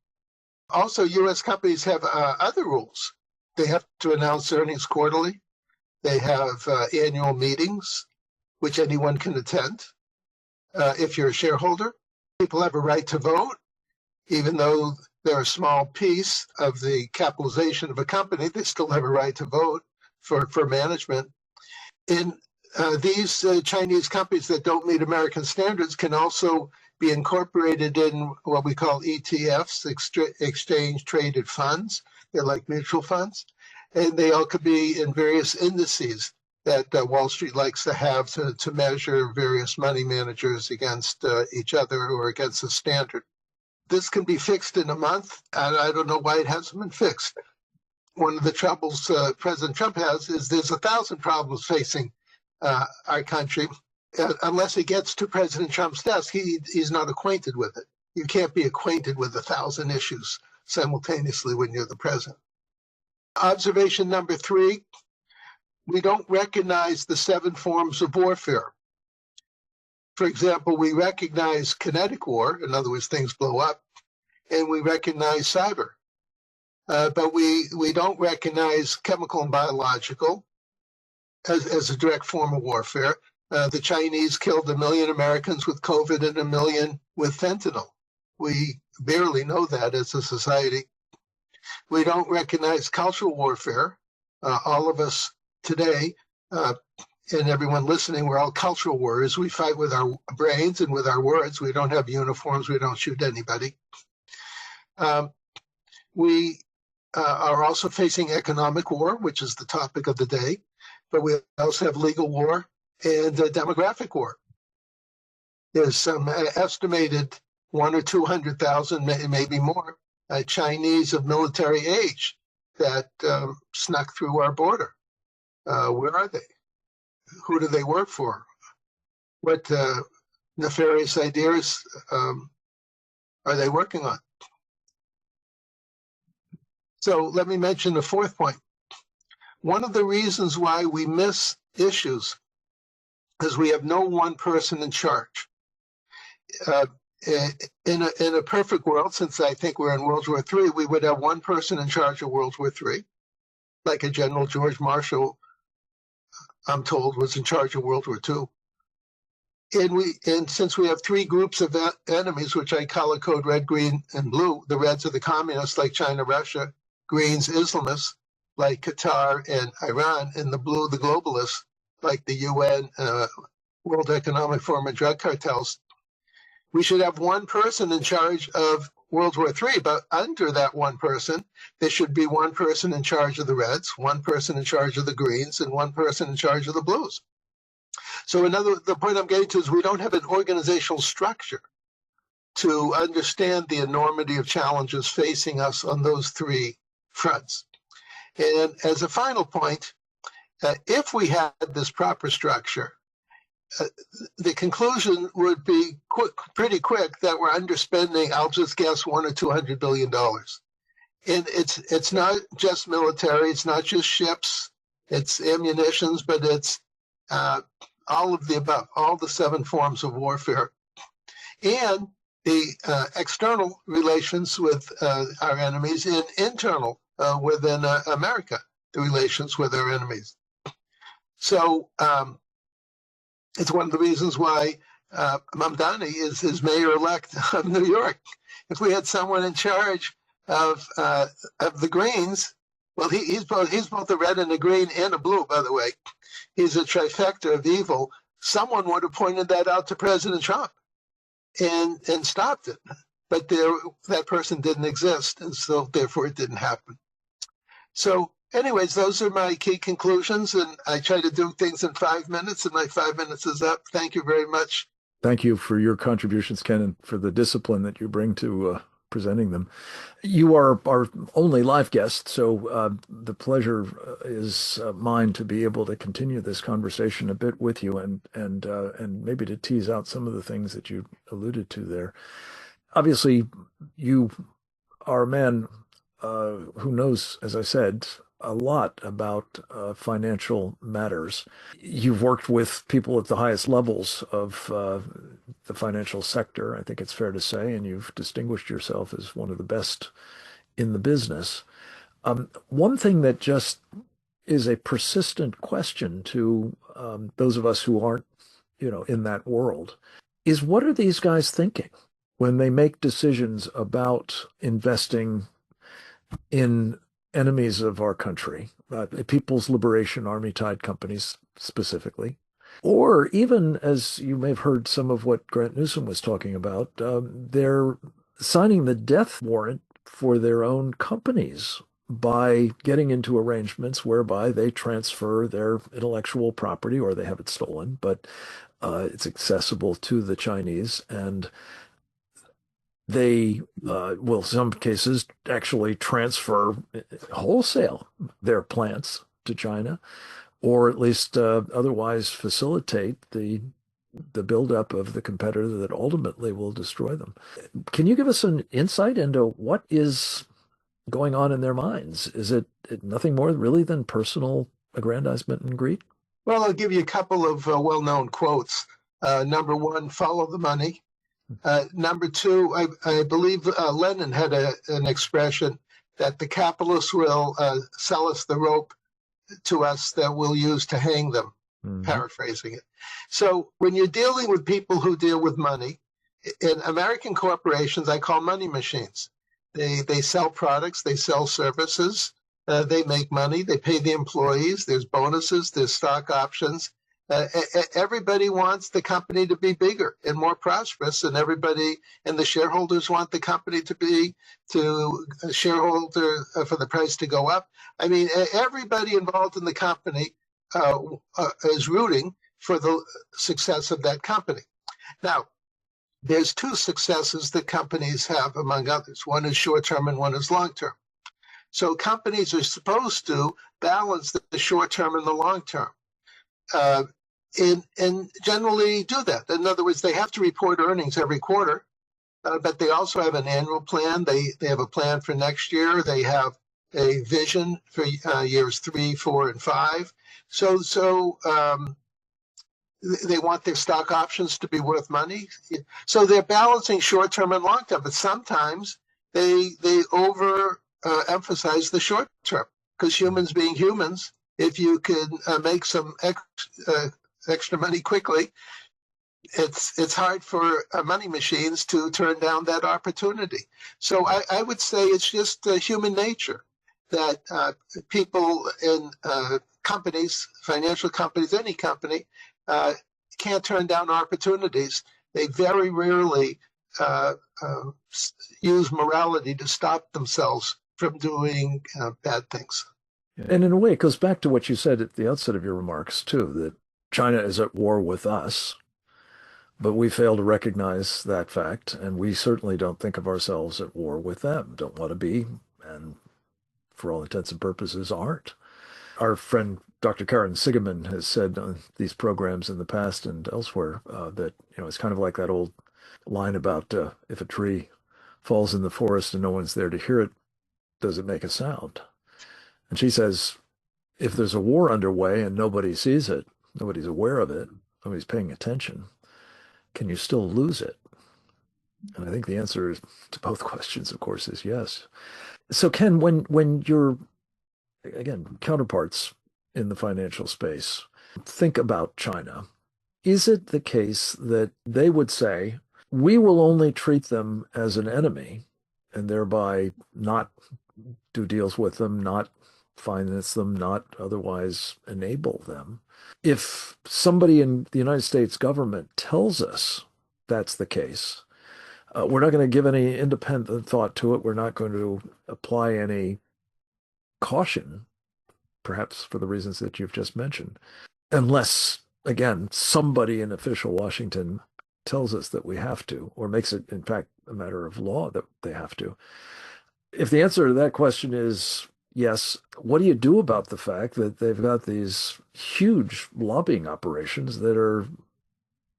Also, U.S. companies have other rules. They have to announce earnings quarterly. They have annual meetings, which anyone can attend. If you're a shareholder, people have a right to vote, even though they're a small piece of the capitalization of a company, they still have a right to vote for management. In these Chinese companies that don't meet American standards can also be incorporated in what we call ETFs, exchange traded funds. They're like mutual funds. And they all could be in various indices that Wall Street likes to have to measure various money managers against each other or against a standard. This can be fixed in a month, and I don't know why it hasn't been fixed. One of the troubles President Trump has is there's 1,000 problems facing our country. Unless it gets to President Trump's desk, he's not acquainted with it. You can't be acquainted with 1,000 issues simultaneously when you're the president. Observation number three, we don't recognize the 7 forms of warfare. For example, we recognize kinetic war, in other words, things blow up, and we recognize cyber. But we don't recognize chemical and biological as a direct form of warfare. The Chinese killed 1 million Americans with COVID and 1 million with fentanyl. We barely know that as a society. We don't recognize cultural warfare. All of us today, and everyone listening, we're all cultural warriors. We fight with our brains and with our words. We don't have uniforms. We don't shoot anybody. We are also facing economic war, which is the topic of the day. But we also have legal war and demographic war. There's some estimated 100,000 or 200,000, maybe more, Chinese of military age that snuck through our border. Where are they? Who do they work for? What nefarious ideas are they working on? So let me mention the fourth point. One of the reasons why we miss issues is we have no one person in charge. In a perfect world, since I think we're in World War III, we would have one person in charge of World War III, like a General George Marshall, I'm told, was in charge of World War II. And since we have 3 groups of enemies, which I color code red, green, and blue, the reds are the communists like China, Russia, greens, Islamists like Qatar and Iran, and the blue, the globalists like the UN, World Economic Forum, and drug cartels. We should have one person in charge of World War III, but under that one person, there should be one person in charge of the reds, one person in charge of the greens, and one person in charge of the blues. So the point I'm getting to is we don't have an organizational structure to understand the enormity of challenges facing us on those 3 fronts. And as a final point, if we had this proper structure, the conclusion would be pretty quick that we're underspending, I'll just guess, $100 or $200 billion. And it's not just military, it's not just ships, it's ammunitions, but it's all of the above, all the 7 forms of warfare. And the external relations with our enemies and internal within America, the relations with our enemies. So it's one of the reasons why Mamdani is mayor-elect of New York. If we had someone in charge of the Greens, well, he's both a red and a green and a blue, by the way. He's a trifecta of evil. Someone would have pointed that out to President Trump and stopped it. But that person didn't exist, and so therefore it didn't happen. So anyways, those are my key conclusions, and I try to do things in 5 minutes, and my 5 minutes is up. Thank you very much. Thank you for your contributions, Ken, and for the discipline that you bring to presenting them. You are our only live guest, so the pleasure is mine to be able to continue this conversation a bit with you and maybe to tease out some of the things that you alluded to there. Obviously, you are a man who knows, as I said, a lot about financial matters. You've worked with people at the highest levels of the financial sector, I think it's fair to say, and you've distinguished yourself as one of the best in the business. One thing that just is a persistent question to those of us who aren't, in that world, is what are these guys thinking when they make decisions about investing in enemies of our country, People's Liberation Army tied companies specifically, or even, as you may have heard some of what Grant Newsom was talking about, they're signing the death warrant for their own companies by getting into arrangements whereby they transfer their intellectual property, or they have it stolen, but it's accessible to the Chinese, and they will, in some cases, actually transfer wholesale their plants to China, or at least otherwise facilitate the buildup of the competitor that ultimately will destroy them. Can you give us an insight into what is going on in their minds? Is it nothing more really than personal aggrandizement and greed? Well, I'll give you a couple of well-known quotes. Number one, follow the money. Number two, I believe Lenin had an expression that the capitalists will sell us the rope to us that we'll use to hang them, paraphrasing it. So when you're dealing with people who deal with money, in American corporations, I call money machines. They sell products, they sell services, they make money, they pay the employees, there's bonuses, there's stock options. Everybody wants the company to be bigger and more prosperous, and the shareholders want the company to shareholder for the price to go up. I mean, everybody involved in the company is rooting for the success of that company. Now, there's two successes that companies have, among others. One is short-term and one is long-term. So companies are supposed to balance the short-term and the long-term. And generally do that. In other words, they have to report earnings every quarter, but they also have an annual plan. They have a plan for next year. They have a vision for years 3, 4, and 5. So they want their stock options to be worth money. So they're balancing short-term and long-term, but sometimes they emphasize the short-term, because humans being humans, if you can make some extra money quickly, it's hard for money machines to turn down that opportunity. So I would say it's just human nature that people in companies, financial companies, any company, can't turn down opportunities. They very rarely use morality to stop themselves from doing bad things. And in a way, it goes back to what you said at the outset of your remarks, too, that China is at war with us, but we fail to recognize that fact, and we certainly don't think of ourselves at war with them, don't want to be, and for all intents and purposes aren't. Our friend Dr. Karen Sigeman has said on these programs in the past and elsewhere that, it's kind of like that old line about if a tree falls in the forest and no one's there to hear it, does it make a sound? And she says, if there's a war underway and nobody sees it, nobody's aware of it, nobody's paying attention, can you still lose it? And I think the answer to both questions, of course, is yes. So Ken, when you're, again, counterparts in the financial space think about China, is it the case that they would say, we will only treat them as an enemy and thereby not do deals with them, not finance them, not otherwise enable them? If somebody in the United States government tells us that's the case, we're not going to give any independent thought to it. We're not going to apply any caution, perhaps for the reasons that you've just mentioned, unless, again, somebody in official Washington tells us that we have to, or makes it, in fact, a matter of law that they have to. If the answer to that question is yes, what do you do about the fact that they've got these huge lobbying operations that are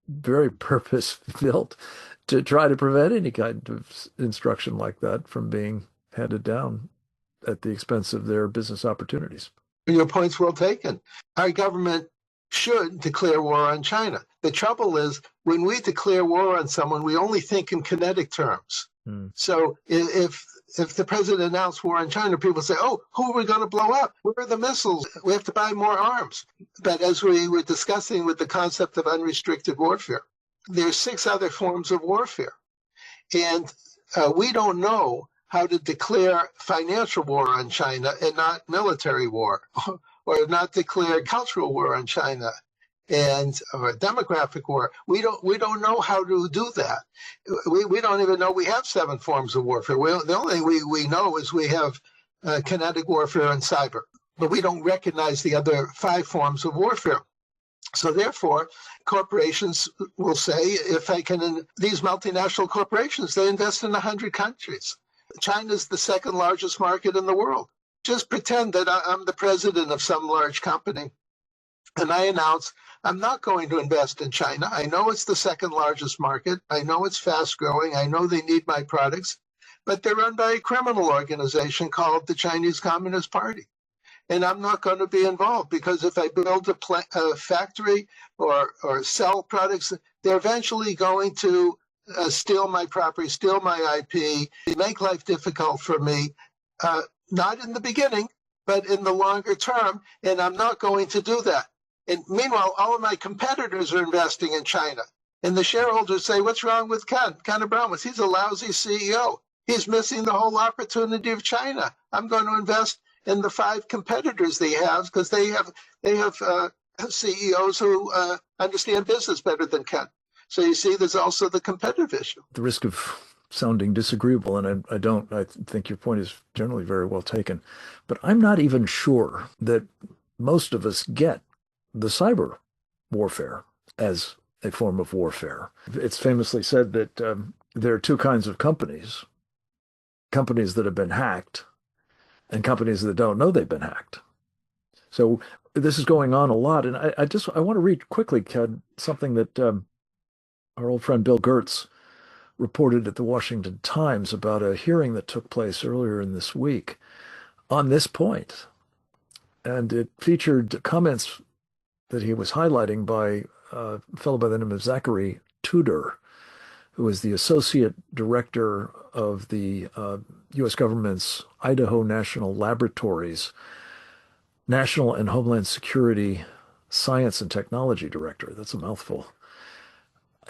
very purpose-built to try to prevent any kind of instruction like that from being handed down at the expense of their business opportunities. Your point's well taken. Our government should declare war on China. The trouble is, when we declare war on someone, we only think in kinetic terms. So if the president announced war on China, people say, oh, who are we going to blow up? Where are the missiles? We have to buy more arms. But as we were discussing with the concept of unrestricted warfare, there's 6 other forms of warfare. And we don't know how to declare financial war on China and not military war, or not declare cultural war on China and or demographic war. We don't know how to do that. We don't even know we have 7 forms of warfare. The only thing we know is we have kinetic warfare and cyber, but we don't recognize the other 5 forms of warfare. So therefore, corporations will say, these multinational corporations, they invest in 100 countries. China's the 2nd largest market in the world. Just pretend that I'm the president of some large company, and I announce I'm not going to invest in China. I know it's the 2nd largest market. I know it's fast growing. I know they need my products, but they're run by a criminal organization called the Chinese Communist Party. And I'm not going to be involved, because if I build a factory or sell products, they're eventually going to steal my property, steal my IP, make life difficult for me, not in the beginning, but in the longer term, and I'm not going to do that. And meanwhile, all of my competitors are investing in China. And the shareholders say, what's wrong with Ken Abramovich? He's a lousy CEO. He's missing the whole opportunity of China. I'm going to invest in the 5 competitors they have, because they have CEOs who understand business better than Ken. So you see, there's also the competitive issue. The risk of sounding disagreeable, and I think your point is generally very well taken, but I'm not even sure that most of us get the cyber warfare as a form of warfare. It's famously said that there are 2 kinds of companies that have been hacked and companies that don't know they've been hacked. So this is going on a lot. And I want to read quickly, Ken, something that our old friend Bill Gertz reported at the Washington Times about a hearing that took place earlier in this week on this point. And it featured comments that he was highlighting by a fellow by the name of Zachary Tudor, who is the associate director of the U.S. government's Idaho National Laboratories National and Homeland Security Science and Technology Director. That's a mouthful.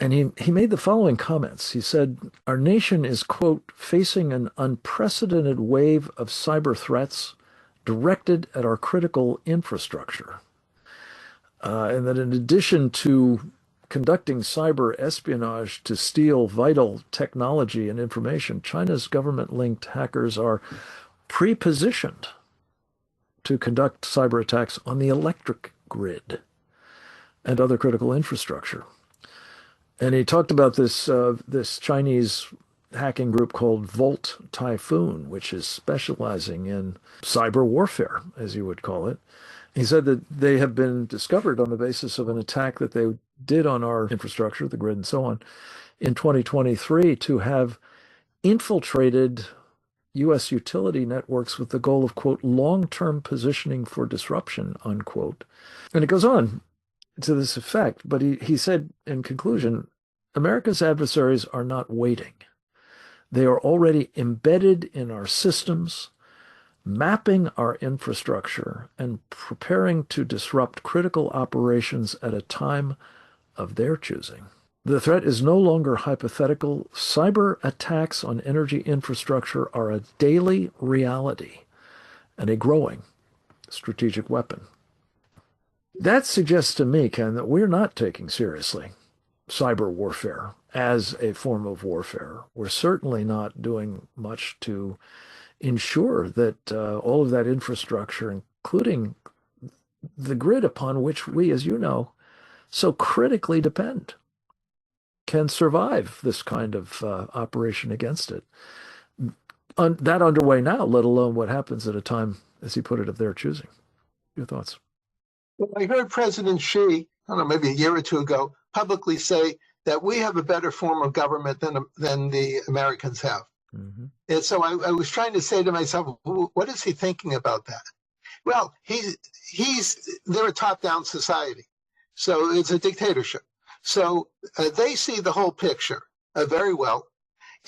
And he made the following comments. He said, our nation is, quote, facing an unprecedented wave of cyber threats directed at our critical infrastructure. And that in addition to conducting cyber espionage to steal vital technology and information, China's government-linked hackers are pre-positioned to conduct cyber attacks on the electric grid and other critical infrastructure. And he talked about this Chinese hacking group called Volt Typhoon, which is specializing in cyber warfare, as you would call it. He said that they have been discovered on the basis of an attack that they did on our infrastructure, the grid and so on, in 2023 to have infiltrated U.S. utility networks with the goal of, quote, long-term positioning for disruption, unquote. And it goes on to this effect. But he said in conclusion, America's adversaries are not waiting. They are already embedded in our systems, mapping our infrastructure, and preparing to disrupt critical operations at a time of their choosing. The threat is no longer hypothetical. Cyber attacks on energy infrastructure are a daily reality and a growing strategic weapon. That suggests to me, Ken, that we're not taking seriously cyber warfare as a form of warfare. We're certainly not doing much to ensure that all of that infrastructure, including the grid upon which we, as you know, so critically depend, can survive this kind of operation against it. That underway now, let alone what happens at a time, as he put it, of their choosing. Your thoughts? Well, I heard President Xi, I don't know, maybe a year or two ago, publicly say that we have a better form of government than the Americans have. Mm-hmm. And so I was trying to say to myself, what is he thinking about that? Well, they're a top-down society, so it's a dictatorship. So they see the whole picture very well,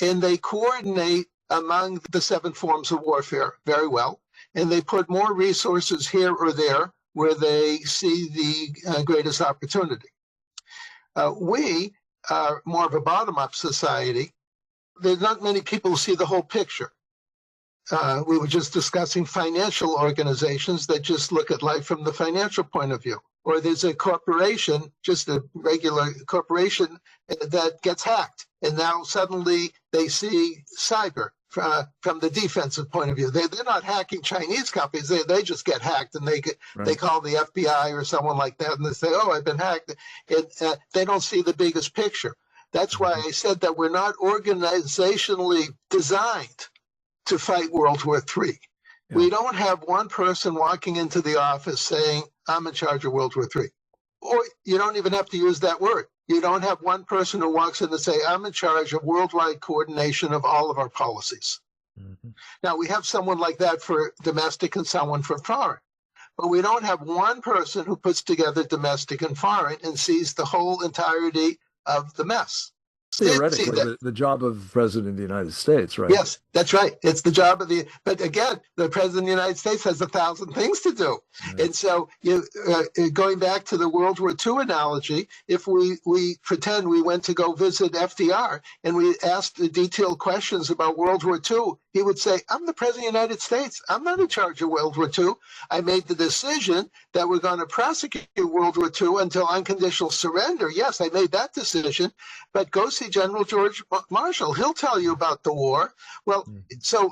and they coordinate among the 7 forms of warfare very well, and they put more resources here or there where they see the greatest opportunity. We are more of a bottom-up society. There's not many people who see the whole picture. We were just discussing financial organizations that just look at life from the financial point of view. Or there's a corporation, just a regular corporation, that gets hacked. And now suddenly they see cyber from the defensive point of view. They're not hacking Chinese companies. They just get hacked, and they call the FBI or someone like that, and they say, oh, I've been hacked. And they don't see the biggest picture. That's why I said that we're not organizationally designed to fight World War III. Yeah. We don't have one person walking into the office saying, I'm in charge of World War III. Or you don't even have to use that word. You don't have one person who walks in and say, I'm in charge of worldwide coordination of all of our policies. Mm-hmm. Now, we have someone like that for domestic and someone for foreign. But we don't have one person who puts together domestic and foreign and sees the whole entirety of the mess. Theoretically, the job of the President of the United States, right? Yes, that's right. It's the job of but again, the President of the United States has 1,000 things to do. Mm. And so going back to the World War II analogy, if we pretend we went to go visit FDR and we asked detailed questions about World War II, he would say, I'm the President of the United States. I'm not in charge of World War II. I made the decision that we're going to prosecute World War II until unconditional surrender. Yes, I made that decision, but go see General George Marshall. He'll tell you about the war. Well, so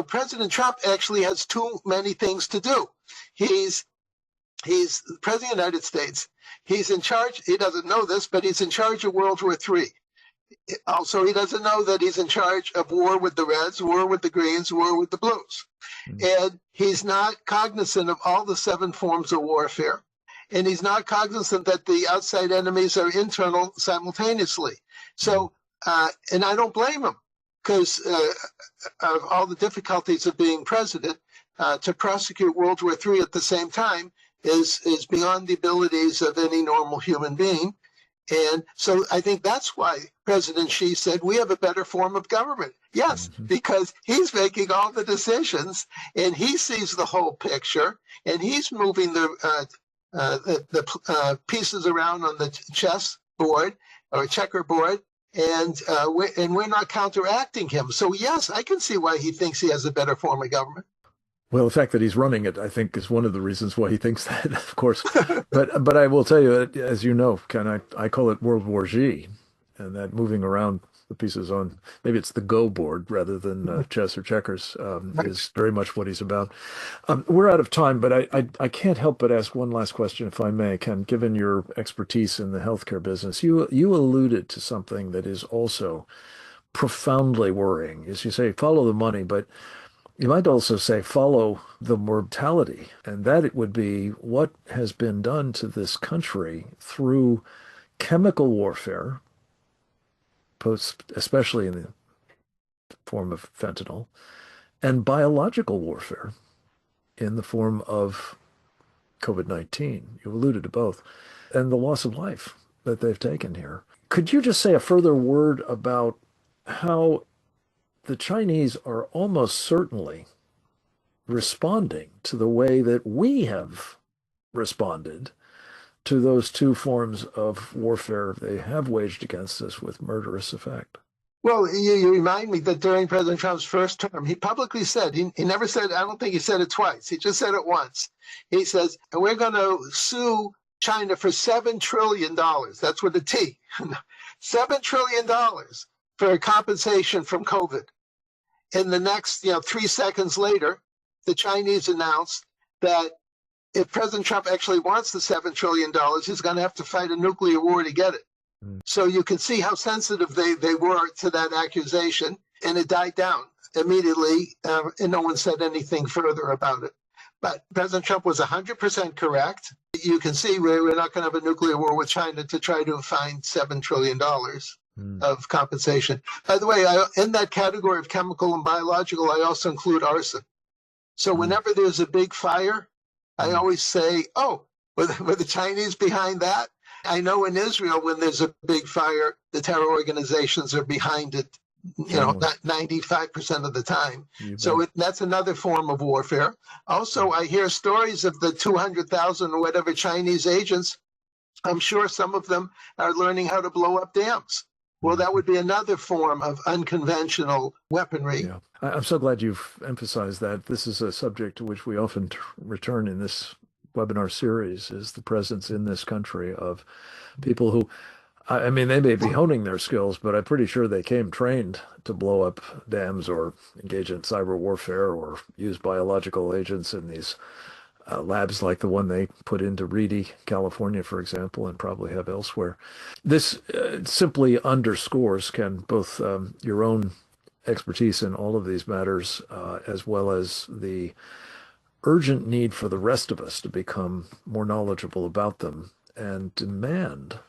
President Trump actually has too many things to do. He's the President of the United States. He's in charge. He doesn't know this, but he's in charge of World War III. Also, he doesn't know that he's in charge of war with the Reds, war with the Greens, war with the Blues. And he's not cognizant of all the 7 forms of warfare. And he's not cognizant that the outside enemies are internal simultaneously. So, and I don't blame him, because of all the difficulties of being president, to prosecute World War III at the same time is beyond the abilities of any normal human being. And so I think that's why President Xi said we have a better form of government. Yes, because he's making all the decisions and he sees the whole picture and he's moving the pieces around on the chess board or checkerboard, and we're not counteracting him. So yes, I can see why he thinks he has a better form of government. Well, the fact that he's running it, I think, is one of the reasons why he thinks that, of course. But I will tell you, as you know, Ken, I call it World War G, and that moving around the pieces on, maybe it's the Go board rather than chess or checkers, is very much what he's about. We're out of time, but I can't help but ask one last question, if I may, Ken. Given your expertise in the healthcare business, you alluded to something that is also profoundly worrying. As you say, follow the money, but you might also say follow the mortality, and that it would be what has been done to this country through chemical warfare, especially in the form of fentanyl, and biological warfare in the form of COVID-19. You alluded to both, and the loss of life that they've taken here. Could you just say a further word about how the Chinese are almost certainly responding to the way that we have responded to those 2 forms of warfare they have waged against us with murderous effect? Well, you remind me that during President Trump's first term, he publicly said, he never said, I don't think he said it twice, he just said it once. He says, and we're going to sue China for $7 trillion. That's with a T. $7 trillion for compensation from COVID. In the next, 3 seconds later, the Chinese announced that if President Trump actually wants the $7 trillion, he's going to have to fight a nuclear war to get it. So you can see how sensitive they were to that accusation, and it died down immediately, and no one said anything further about it. But President Trump was 100% correct. You can see we're not going to have a nuclear war with China to try to find $7 trillion. of compensation. By the way, in that category of chemical and biological, I also include arson. So whenever there's a big fire, I always say, oh, were the Chinese behind that? I know in Israel, when there's a big fire, the terror organizations are behind it, you know, 95% of the time. So that's another form of warfare. Also, I hear stories of the 200,000 or whatever Chinese agents. I'm sure some of them are learning how to blow up dams. Well, that would be another form of unconventional weaponry. Yeah. I'm so glad you've emphasized that. This is a subject to which we often return in this webinar series, is the presence in this country of people who, I mean, they may be honing their skills, but I'm pretty sure they came trained to blow up dams or engage in cyber warfare or use biological agents in these labs like the one they put into Reedy, California, for example, and probably have elsewhere. This simply underscores, Ken, both your own expertise in all of these matters, as well as the urgent need for the rest of us to become more knowledgeable about them and demand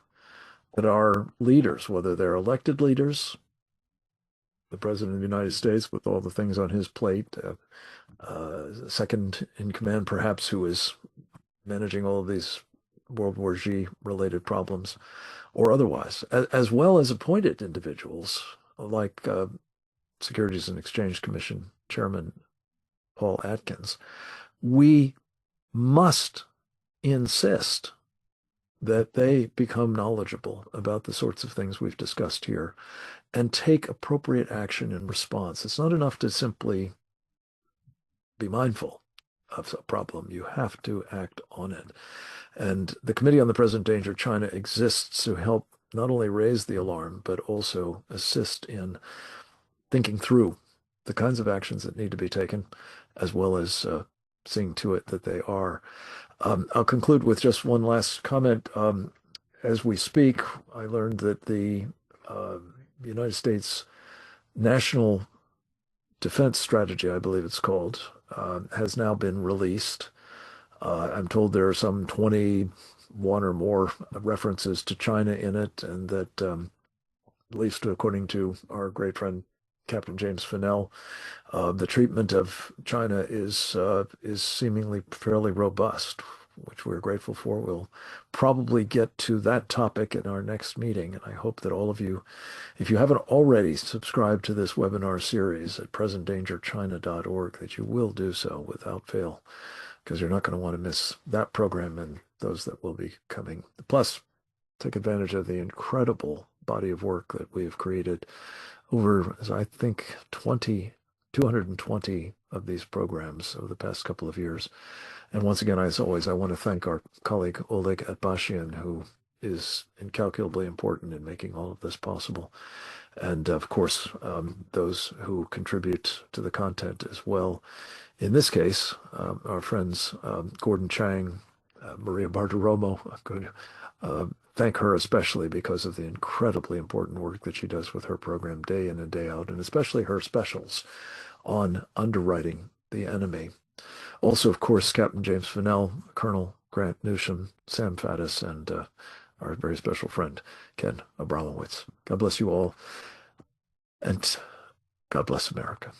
that our leaders, whether they're elected leaders, the President of the United States with all the things on his plate, second in command perhaps, who is managing all of these World War Z related problems, or otherwise, as well as appointed individuals like Securities and Exchange Commission Chairman Paul Atkins. We must insist that they become knowledgeable about the sorts of things we've discussed here and take appropriate action in response. It's not enough to simply be mindful of a problem. You have to act on it. And the Committee on the Present Danger of China exists to help not only raise the alarm, but also assist in thinking through the kinds of actions that need to be taken, as well as seeing to it that they are. I'll conclude with just one last comment. As we speak, I learned that the United States National Defense Strategy, I believe it's called, has now been released. I'm told there are some 21 or more references to China in it, and that, at least according to our great friend Captain James Fennell, the treatment of China is seemingly fairly robust, which we're grateful for. We'll probably get to that topic in our next meeting, and I hope that all of you, if you haven't already subscribed to this webinar series at presentdangerchina.org, that you will do so without fail, because you're not going to want to miss that program and those that will be coming. Plus, take advantage of the incredible body of work that we have created over, as I think, 220 of these programs over the past couple of years. And once again, as always, I want to thank our colleague Oleg Atbashian, who is incalculably important in making all of this possible. And of course, those who contribute to the content as well. In this case, our friends Gordon Chang, Maria Bartiromo, I'm going to thank her especially because of the incredibly important work that she does with her program day in and day out, and especially her specials on underwriting the enemy. Also, of course, Captain James Fennell, Colonel Grant Newsham, Sam Faddis, and our very special friend, Ken Abramowitz. God bless you all, and God bless America.